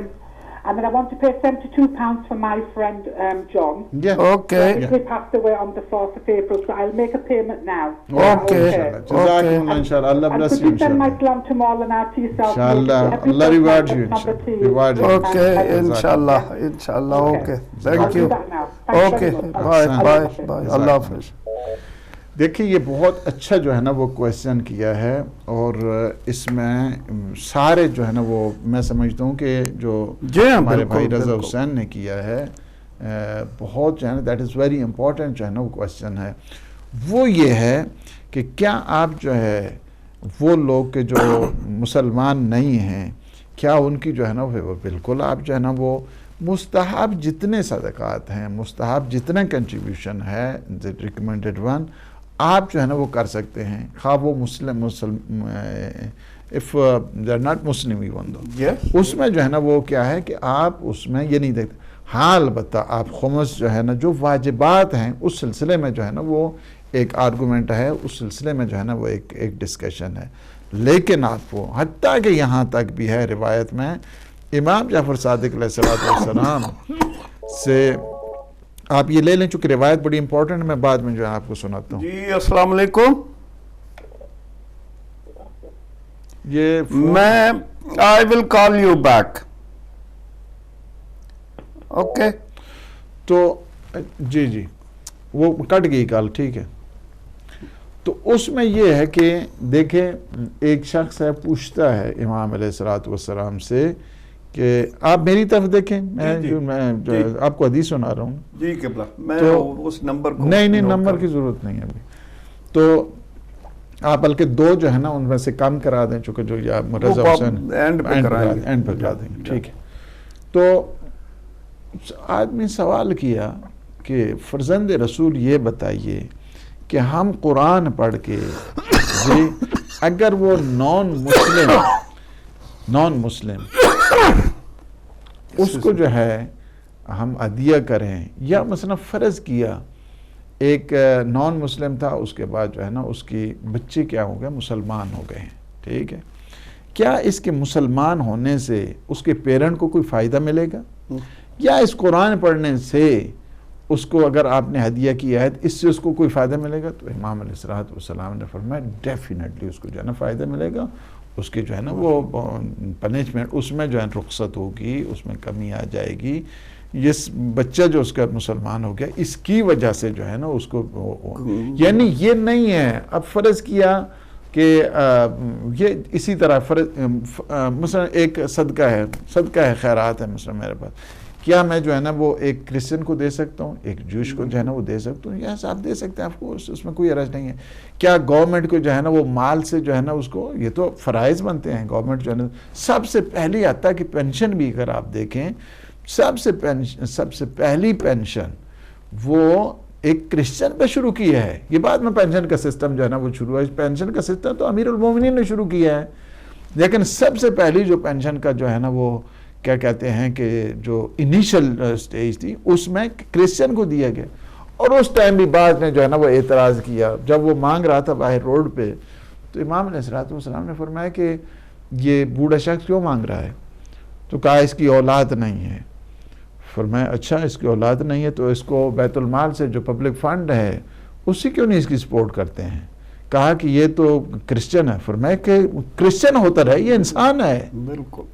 And then I want to pay £72 for my friend John. Yeah. Okay. He passed away on the 4th of April, so I'll make a payment now. Okay. Jazakumullah, inshallah. Allah bless you, inshallah. And could you send my inshallah. salam to Maulana, to yourself? Inshallah. Allah reward you, inshallah. Reward you. Okay, inshallah. Okay. Thank you. I'll do that now. Thanks Okay. very much. Bye. Allah Hafiz. دیکھیں یہ بہت اچھا جو ہے نا وہ question کیا ہے، اور اس میں سارے جو ہے نا وہ میں سمجھتا ہوں کہ جو ہمارے بھائی رضا حسین نے کیا ہے بہت جو ہے نا دیٹ از ویری امپورٹنٹ جو ہے نا وہ کویسچن ہے. وہ یہ ہے کہ کیا آپ جو ہے وہ لوگ کہ جو مسلمان نہیں ہیں کیا ان کی جو ہے نا وہ بالکل آپ جو ہے نا وہ مستحب جتنے صدقات ہیں، مستحب جتنے کنٹریبیوشن ہے ریکمینڈڈ ون آپ جو ہے نا وہ کر سکتے ہیں، خواہ وہ مسلم if they are not Muslim even though. Yes. اس میں جو ہے نا وہ کیا ہے کہ آپ اس میں یہ نہیں دیکھتے. ہاں البتہ آپ خمس جو ہے نا جو واجبات ہیں اس سلسلے میں جو ہے نا وہ ایک آرگومنٹ ہے، اس سلسلے میں جو ہے نا وہ ایک ڈسکشن ہے. لیکن آپ کو حتیٰ کہ یہاں تک بھی ہے روایت میں امام جعفر صادق علیہ السلام سے آپ یہ لے لیں، چونکہ روایت بڑی امپورٹنٹ ہے، میں بعد میں جو ہے آپ کو سناتا ہوں. جی السلام علیکم. یہ میں I will call you back. Okay. تو جی وہ کٹ گئی کال، ٹھیک ہے. تو اس میں یہ ہے کہ دیکھیں ایک شخص ہے پوچھتا ہے امام علیہ السلام سے کہ آپ میری طرف دیکھیں، میں آپ کو حدیث سنا رہا ہوں. جی قبلہ، میں اس نمبر کو نہیں نمبر کی ضرورت نہیں ہے ابھی. تو آپ بلکہ 2 جو ہے نا ان میں سے کم کرا دیں، چونکہ جو رضا حسین اینڈ پہ کرا دیں گے، ٹھیک ہے. تو آدمی سوال کیا کہ فرزند رسول یہ بتائیے کہ ہم قرآن پڑھ کے اگر وہ نان مسلم اس کو جو ہے ہم عدیہ کریں، یا مثلا فرض کیا ایک نان مسلم تھا، اس کے بعد جو ہے نا اس کی بچے کیا ہو گئے، مسلمان ہو گئے ہیں، ٹھیک ہے. کیا اس کے مسلمان ہونے سے اس کے پیرنٹ کو کوئی فائدہ ملے گا، یا اس قرآن پڑھنے سے اس کو اگر آپ نے ہدیہ کیا ہے اس سے اس کو کوئی فائدہ ملے گا؟ تو امام علیہ السلام نے فرمایا ڈیفینیٹلی اس کو جو ہے نا فائدہ ملے گا. اس کی جو ہے نا وہ پنشمنٹ اس میں جو ہے رخصت ہوگی، اس میں کمی آ جائے گی. اس بچہ جو اس کا مسلمان ہو گیا اس کی وجہ سے جو ہے نا اس کو یعنی یہ نہیں ہے. اب فرض کیا کہ یہ اسی طرح مثلا ایک صدقہ ہے خیرات ہے مثلا میرے پاس، کیا میں جو ہے نا وہ ایک کرسچن کو دے سکتا ہوں، ایک جوش کو جو ہے نا وہ دے سکتا ہوں؟ یس آپ دے سکتے ہیں، آپ کو اس میں کوئی حرج نہیں ہے. کیا گورنمنٹ کو جو ہے نا وہ مال سے جو ہے نا اس کو، یہ تو فرائض بنتے ہیں گورنمنٹ جو ہے نا سب سے پہلی آتا کہ پینشن بھی اگر آپ دیکھیں سب سے پہلی پینشن وہ ایک کرسچن پہ شروع کی ہے. یہ بعد میں پینشن کا سسٹم جو ہے نا وہ شروع ہے. پینشن کا سسٹم تو امیر المومنین نے شروع کیا ہے، لیکن سب سے پہلی جو پینشن کا جو ہے نا وہ کیا کہتے ہیں کہ جو انیشل سٹیج تھی اس میں کرسچن کو دیا گیا. اور اس ٹائم بھی بعد نے جو ہے نا وہ اعتراض کیا جب وہ مانگ رہا تھا باہر روڈ پہ. تو امام علیہ السلام نے فرمایا کہ یہ بوڑھا شخص کیوں مانگ رہا ہے؟ تو کہا اس کی اولاد نہیں ہے. فرمایا اچھا اس کی اولاد نہیں ہے تو اس کو بیت المال سے جو پبلک فنڈ ہے اسی کیوں نہیں اس کی سپورٹ کرتے ہیں؟ کہا کہ یہ تو کرسچن ہے. فرمایا کہ کرسچن ہوتا رہے، یہ انسان ہے. بالکل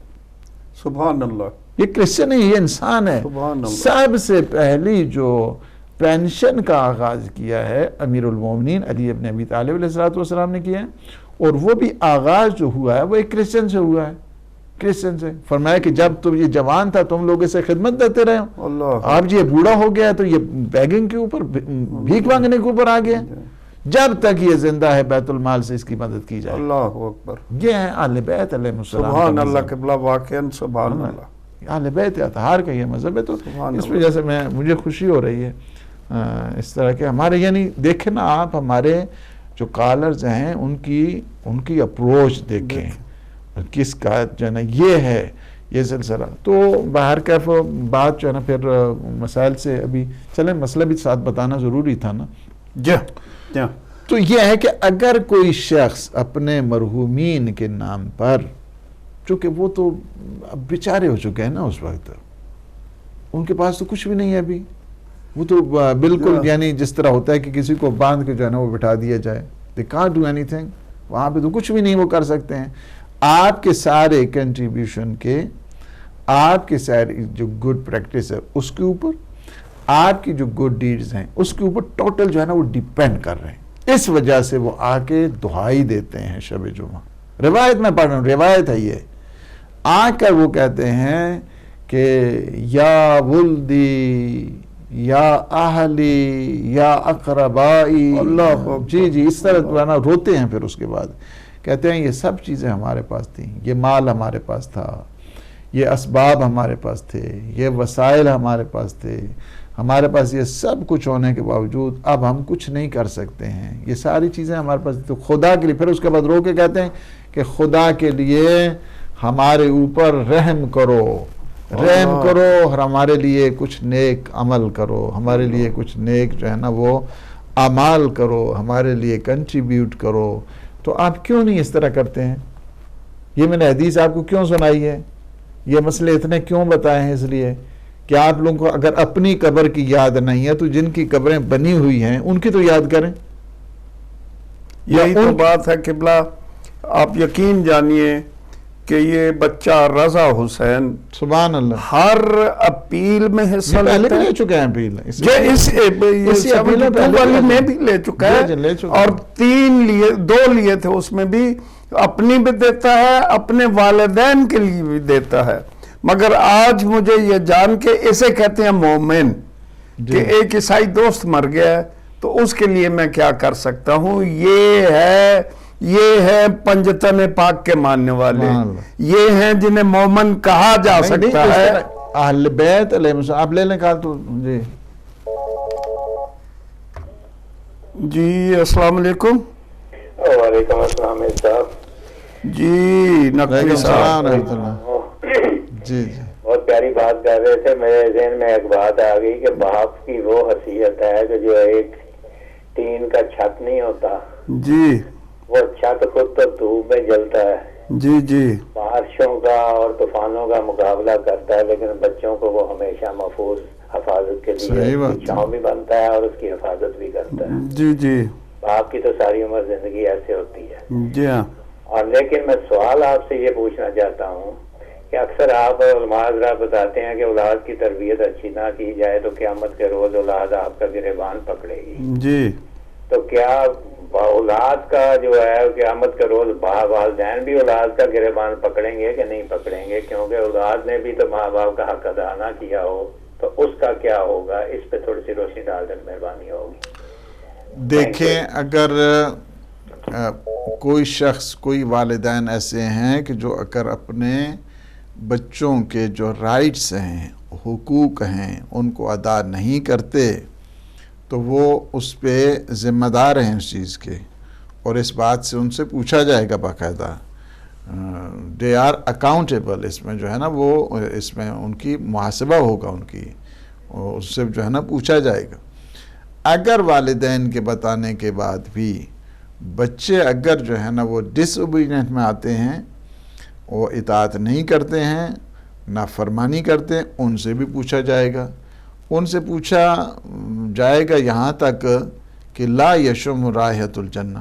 سبحان اللہ، یہ کرسچن ہے، یہ انسان ہے. سب سے پہلی جو پینشن کا آغاز کیا ہے امیر المومنین علی ابن ابی طالب علیہ السلام نے کیا ہے، اور وہ بھی آغاز جو ہوا ہے وہ ایک کرسچن سے ہوا ہے. کرسچن سے فرمایا کہ جب تم یہ جوان تھا تم لوگ اسے خدمت دیتے رہے ہو، اب یہ بوڑھا ہو گیا تو یہ بیگنگ کے اوپر بھیک مانگنے کے اوپر آ گیا. جب تک یہ زندہ ہے بیت المال سے اس کی مدد کی جائے. اللہ اکبر. یہ ہے اہل بیت علیہ السلام. سبحان اللہ قبلہ، واقعاً سبحان اللہ. اہل بیت اطہار کا یہ مذہب ہے. تو اس وجہ سے مجھے خوشی ہو رہی ہے اس طرح کے ہمارے، یعنی دیکھیں نا آپ ہمارے جو کالرز ہیں ان کی اپروچ دیکھیں کس کا جو ہے نا یہ ہے یہ سلسلہ. تو باہر کیف بات جو ہے نا پھر مسائل سے ابھی چلیں مسئلہ بھی ساتھ بتانا ضروری تھا نا. تو یہ ہے کہ اگر کوئی شخص اپنے مرحومین کے نام پر، چونکہ وہ تو بیچارے ہو چکے ہیں نا اس وقت، ان کے پاس تو کچھ بھی نہیں ہے ابھی، وہ تو بالکل یعنی جس طرح ہوتا ہے کہ کسی کو باندھ کے جو ہے نا وہ بٹھا دیا جائے. they can't do anything. وہاں پہ تو کچھ بھی نہیں وہ کر سکتے ہیں. آپ کے سارے کنٹریبیوشن کے، آپ کے سارے جو گڈ پریکٹس ہے اس کے اوپر، آپ کی جو گڈ ڈیڈز ہیں اس کے اوپر ٹوٹل جو ہے نا وہ ڈیپینڈ کر رہے ہیں. اس وجہ سے وہ آ کے دعائی دیتے ہیں شب جمعہ. روایت میں پڑھ رہا ہوں، روایت ہے یہ. آ کر وہ کہتے ہیں کہ یا ولدی یا اہلی یا اقربائی، اللہ جی اس طرح جو ہے نا روتے ہیں. پھر اس کے بعد کہتے ہیں یہ سب چیزیں ہمارے پاس تھیں، یہ مال ہمارے پاس تھا، یہ اسباب ہمارے پاس تھے، یہ وسائل ہمارے پاس تھے، ہمارے پاس یہ سب کچھ ہونے کے باوجود اب ہم کچھ نہیں کر سکتے ہیں. یہ ساری چیزیں ہمارے پاس تو خدا کے لیے، پھر اس کے بعد رو کے کہتے ہیں کہ خدا کے لیے ہمارے اوپر رحم کرو، رحم کرو اور ہمارے لیے کچھ نیک عمل کرو، ہمارے لیے کچھ نیک جو ہے نا وہ اعمال کرو، ہمارے لیے کنٹریبیوٹ کرو. تو آپ کیوں نہیں اس طرح کرتے ہیں؟ یہ میں نے حدیث آپ کو کیوں سنائی ہے، یہ مسئلے اتنے کیوں بتائے ہیں؟ اس لیے کہ آپ لوگوں کو اگر اپنی قبر کی یاد نہیں ہے تو جن کی قبریں بنی ہوئی ہیں ان کی تو یاد کریں. یہی تو بات ہے قبلہ. آپ یقین جانیے کہ یہ بچہ رضا حسین سبحان اللہ ہر اپیل میں حصہ پہلے بھی لے چکے ہیں اپیل، اس والی میں بھی لے چکا ہے، اور 2 لیے تھے، اس میں بھی اپنی بھی دیتا ہے، اپنے والدین کے لیے بھی دیتا ہے. مگر آج مجھے یہ جان کے اسے کہتے ہیں مومن کہ ایک عیسائی دوست مر گیا ہے تو اس کے لیے میں کیا کر سکتا ہوں. یہ ہے پنجتن پاک کے ماننے والے، یہ ہیں جنہیں مومن کہا جا سکتا ہے. اہل بیت علیہ السلام. آپ لے لیں کہا تو جی السلام علیکم. وعلیکم السلام صاحب. جی نقوی صاحب. جی بہت پیاری بات کر رہے تھے. میرے ذہن میں ایک بات آ گئی کہ باپ کی وہ حیثیت ہے کہ جو ایک ٹین کا چھت نہیں ہوتا، جی وہ چھت خود تو دھوپ میں جلتا ہے، جی جی بارشوں کا اور طوفانوں کا مقابلہ کرتا ہے، لیکن بچوں کو وہ ہمیشہ محفوظ حفاظت کے لیے چھاؤں بھی بنتا ہے اور اس کی حفاظت بھی کرتا ہے. جی جی باپ کی تو ساری عمر زندگی ایسے ہوتی ہے. جی ہاں. اور لیکن میں سوال آپ سے یہ پوچھنا چاہتا ہوں کہ اکثر آپ علماء حضرات بتاتے ہیں کہ اولاد کی تربیت اچھی نہ کی جائے تو قیامت کے روز اولاد آپ کا گریبان پکڑے گی. جی تو کیا اولاد کا جو ہے قیامت کے روز والدین بھی اولاد کا گریبان پکڑیں گے کہ نہیں پکڑیں گے؟ کیونکہ اولاد نے بھی تو ماں باپ کا حق ادا نہ کیا ہو تو اس کا کیا ہوگا؟ اس پہ تھوڑی سی روشنی ڈال دیں، مہربانی ہوگی. دیکھیں اگر کوئی شخص، کوئی والدین ایسے ہیں کہ جو اگر اپنے بچوں کے جو رائٹس ہیں، حقوق ہیں، ان کو ادا نہیں کرتے تو وہ اس پہ ذمہ دار ہیں اس چیز کے، اور اس بات سے ان سے پوچھا جائے گا باقاعدہ. They are accountable. اس میں جو ہے نا وہ اس میں ان کی محاسبہ ہوگا، ان کی اس سے جو ہے نا پوچھا جائے گا. اگر والدین کے بتانے کے بعد بھی بچے اگر جو ہے نا وہ ڈس اوبیڈینٹ میں آتے ہیں، وہ اطاعت نہیں کرتے ہیں، نافرمانی کرتے ہیں، ان سے بھی پوچھا جائے گا. ان سے پوچھا جائے گا یہاں تک کہ لا یشم رائحۃ الجنہ،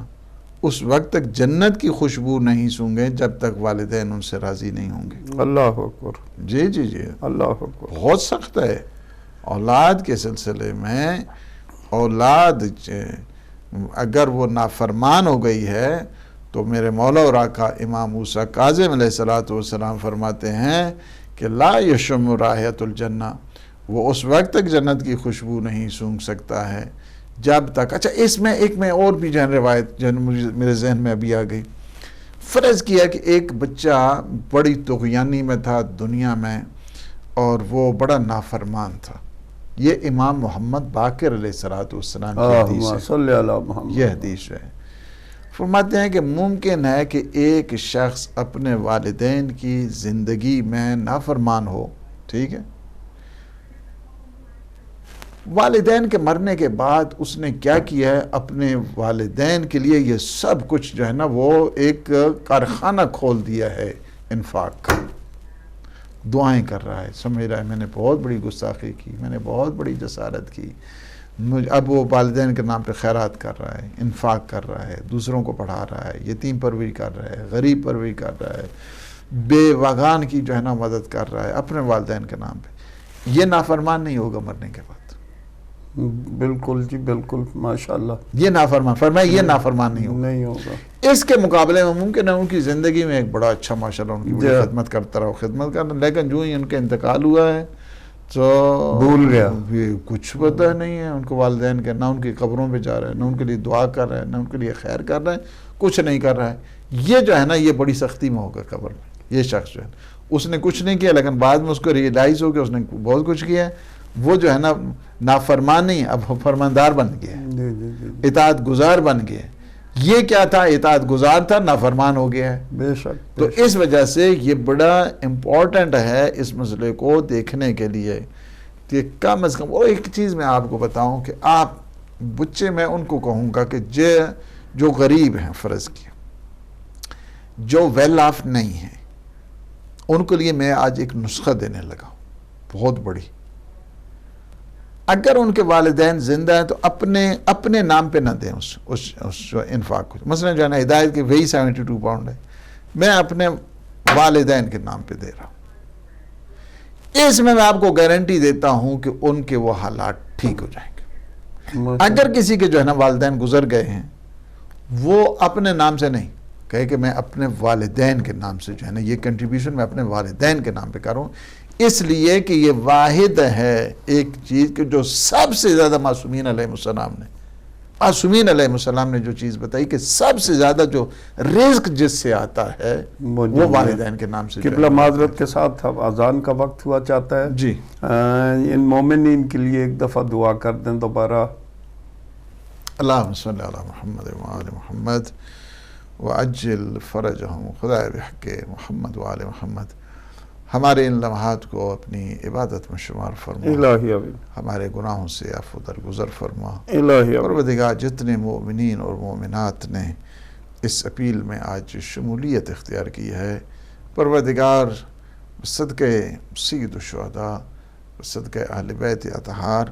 اس وقت تک جنت کی خوشبو نہیں سونگے جب تک والدین ان سے راضی نہیں ہوں گے. اللہ اکبر. جی جی جی اللہ اکبر. بہت سخت ہے اولاد کے سلسلے میں. اولاد اگر وہ نافرمان ہو گئی ہے تو میرے مولا اور آقا امام موسیٰ کاظم علیہ السلام فرماتے ہیں کہ لا یشم رائحۃ الجنہ، وہ اس وقت تک جنت کی خوشبو نہیں سونگ سکتا ہے جب تک. اچھا اس میں ایک میں اور بھی جن روایت جن میرے ذہن میں ابھی آ گئی. فرض کیا کہ ایک بچہ بڑی طغیانی میں تھا دنیا میں اور وہ بڑا نافرمان تھا. یہ امام محمد باقر علیہ السلام کی حدیث ہے. یہ حدیث ہے. فرماتے ہیں کہ ممکن ہے کہ ایک شخص اپنے والدین کی زندگی میں نافرمان ہو، ٹھیک ہے، والدین کے مرنے کے بعد اس نے کیا کیا ہے، اپنے والدین کے لیے یہ سب کچھ جو ہے نا وہ ایک کارخانہ کھول دیا ہے انفاق کا. دعائیں کر رہا ہے، سمجھ رہا ہے میں نے بہت بڑی گستاخی کی، میں نے بہت بڑی جسارت کی. اب وہ والدین کے نام پہ خیرات کر رہا ہے، انفاق کر رہا ہے، دوسروں کو پڑھا رہا ہے، یتیم پروری کر رہا ہے، غریب پروری کر رہا ہے، بے واغان کی جو ہے نا مدد کر رہا ہے اپنے والدین کے نام پہ. یہ نافرمان نہیں ہوگا مرنے کے بعد. بالکل جی بالکل، ماشاءاللہ. یہ نافرمان فرمایا، یہ نافرمان نہیں ہوگا. اس کے مقابلے میں ممکن ہے ان کی زندگی میں ایک بڑا اچھا ماشاءاللہ ان کی بڑی خدمت کرتا رہا، خدمت کرنا، لیکن جو ہی ان کا انتقال ہوا ہے تو بھول گیا، کچھ پتہ نہیں ہے ان کو والدین کے، نہ ان کی قبروں پہ جا رہا ہے، نہ ان کے لیے دعا کر رہا ہے، نہ ان کے لیے خیر کر رہا ہے، کچھ نہیں کر رہا ہے. یہ جو ہے نا یہ بڑی سختی میں ہوگا قبر میں. یہ شخص جو ہے اس نے کچھ نہیں کیا لیکن بعد میں اس کو ریئلائز ہو کہ اس نے بہت کچھ کیا ہے. وہ جو ہے نا نافرمان نہیں، اب فرماندار بن گیا، اطاعت گزار بن گیا. یہ کیا تھا؟ اطاعت گزار تھا، نافرمان ہو گیا ہے. بے شک. تو اس وجہ سے یہ بڑا امپورٹنٹ ہے اس مسئلے کو دیکھنے کے لیے کہ کم از کم. اور ایک چیز میں آپ کو بتاؤں کہ آپ بچے، میں ان کو کہوں گا کہ جو غریب ہیں، فرض کیا جو ویل آف نہیں ہیں، ان کے لیے میں آج ایک نسخہ دینے لگا ہوں بہت بڑی. اگر ان کے والدین زندہ ہیں تو اپنے نام پہ نہ دیں اس انفاق کو. مثلا جو ہے نا ہدایت کے وہی 72 پاؤنڈ ہے، میں اپنے والدین کے نام پہ دے رہا ہوں. اس میں آپ کو گارنٹی دیتا ہوں کہ ان کے وہ حالات ٹھیک ہو جائیں گے. اگر کسی کے جو ہے نا والدین گزر گئے ہیں، وہ اپنے نام سے نہیں کہے کہ میں اپنے والدین کے نام سے جو ہے نا یہ کنٹریبیوشن میں اپنے والدین کے نام پہ کروں، اس لیے کہ یہ واحد ہے ایک چیز کہ جو سب سے زیادہ معصومین علیہ السلام نے جو چیز بتائی کہ سب سے زیادہ جو رزق جس سے آتا ہے وہ والدین کے نام سے. قبلہ معذرت کے ساتھ اب اذان کا وقت ہوا چاہتا ہے جی. ان مومنین کے لیے ایک دفعہ دعا کر دیں دوبارہ. اللہم صلی علی محمد وآل محمد وعجل فرجہم. خدا بحق محمد وآل محمد ہمارے ان لمحات کو اپنی عبادت میں شمار فرما. الہی آمین. ہمارے گناہوں سے عفو درگزر فرما. الہی آمین. پروردگار جتنے مومنین اور مومنات نے اس اپیل میں آج شمولیت اختیار کی ہے، پروردگار صدقہ سید الشہداء، صدقہ اہل بیت اطہار،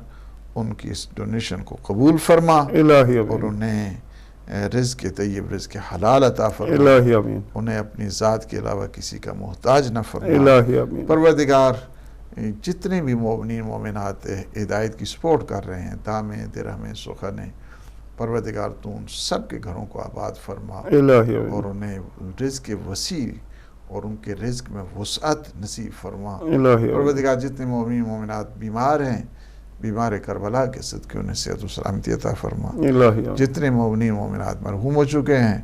ان کی اس ڈونیشن کو قبول فرما. الہی آمین. اور انہیں رزق طیب، رزق حلال عطا فرما. الہی آمین. انہیں اپنی ذات کے علاوہ کسی کا محتاج نہ فرما. الہی آمین. پروردگار جتنے بھی مومنین مومنات ہدایت کی سپورٹ کر رہے ہیں، دامیں درہمیں سخنیں، پروردگار تو ان سب کے گھروں کو آباد فرما. الہی آمین. اور انہیں رزق وسیع اور ان کے رزق میں وسعت نصیب فرما. الہی آمین. پروردگار جتنے مومنین مومنات بیمار ہیں، بیمار کربلا کے صدقے انہیں صحت و سلامتی عطا فرما. الہی آمین. جتنے مومنین مومنات مرحوم ہو چکے ہیں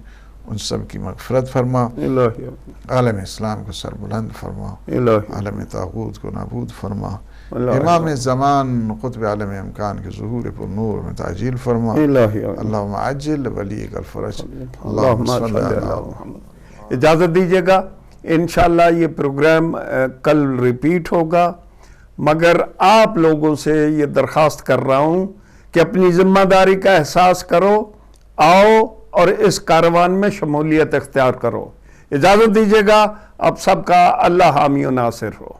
ان سب کی مغفرت فرما. الہی آمین. عالم اسلام کو سر بلند فرما. الہی. عالم طاغوت کو نابود فرما. الہی. امام زمان قطب عالم امکان کے ظہور پر نور میں تعجیل فرما. الہی آمین. اللہم عجل ولیک الفرج. اللہم صلی علی محمد. اجازت دیجیے گا، انشاءاللہ یہ پروگرام کل ریپیٹ ہوگا، مگر آپ لوگوں سے یہ درخواست کر رہا ہوں کہ اپنی ذمہ داری کا احساس کرو، آؤ اور اس کاروان میں شمولیت اختیار کرو. اجازت دیجیے گا، اب سب کا اللہ حامی و ناصر ہو.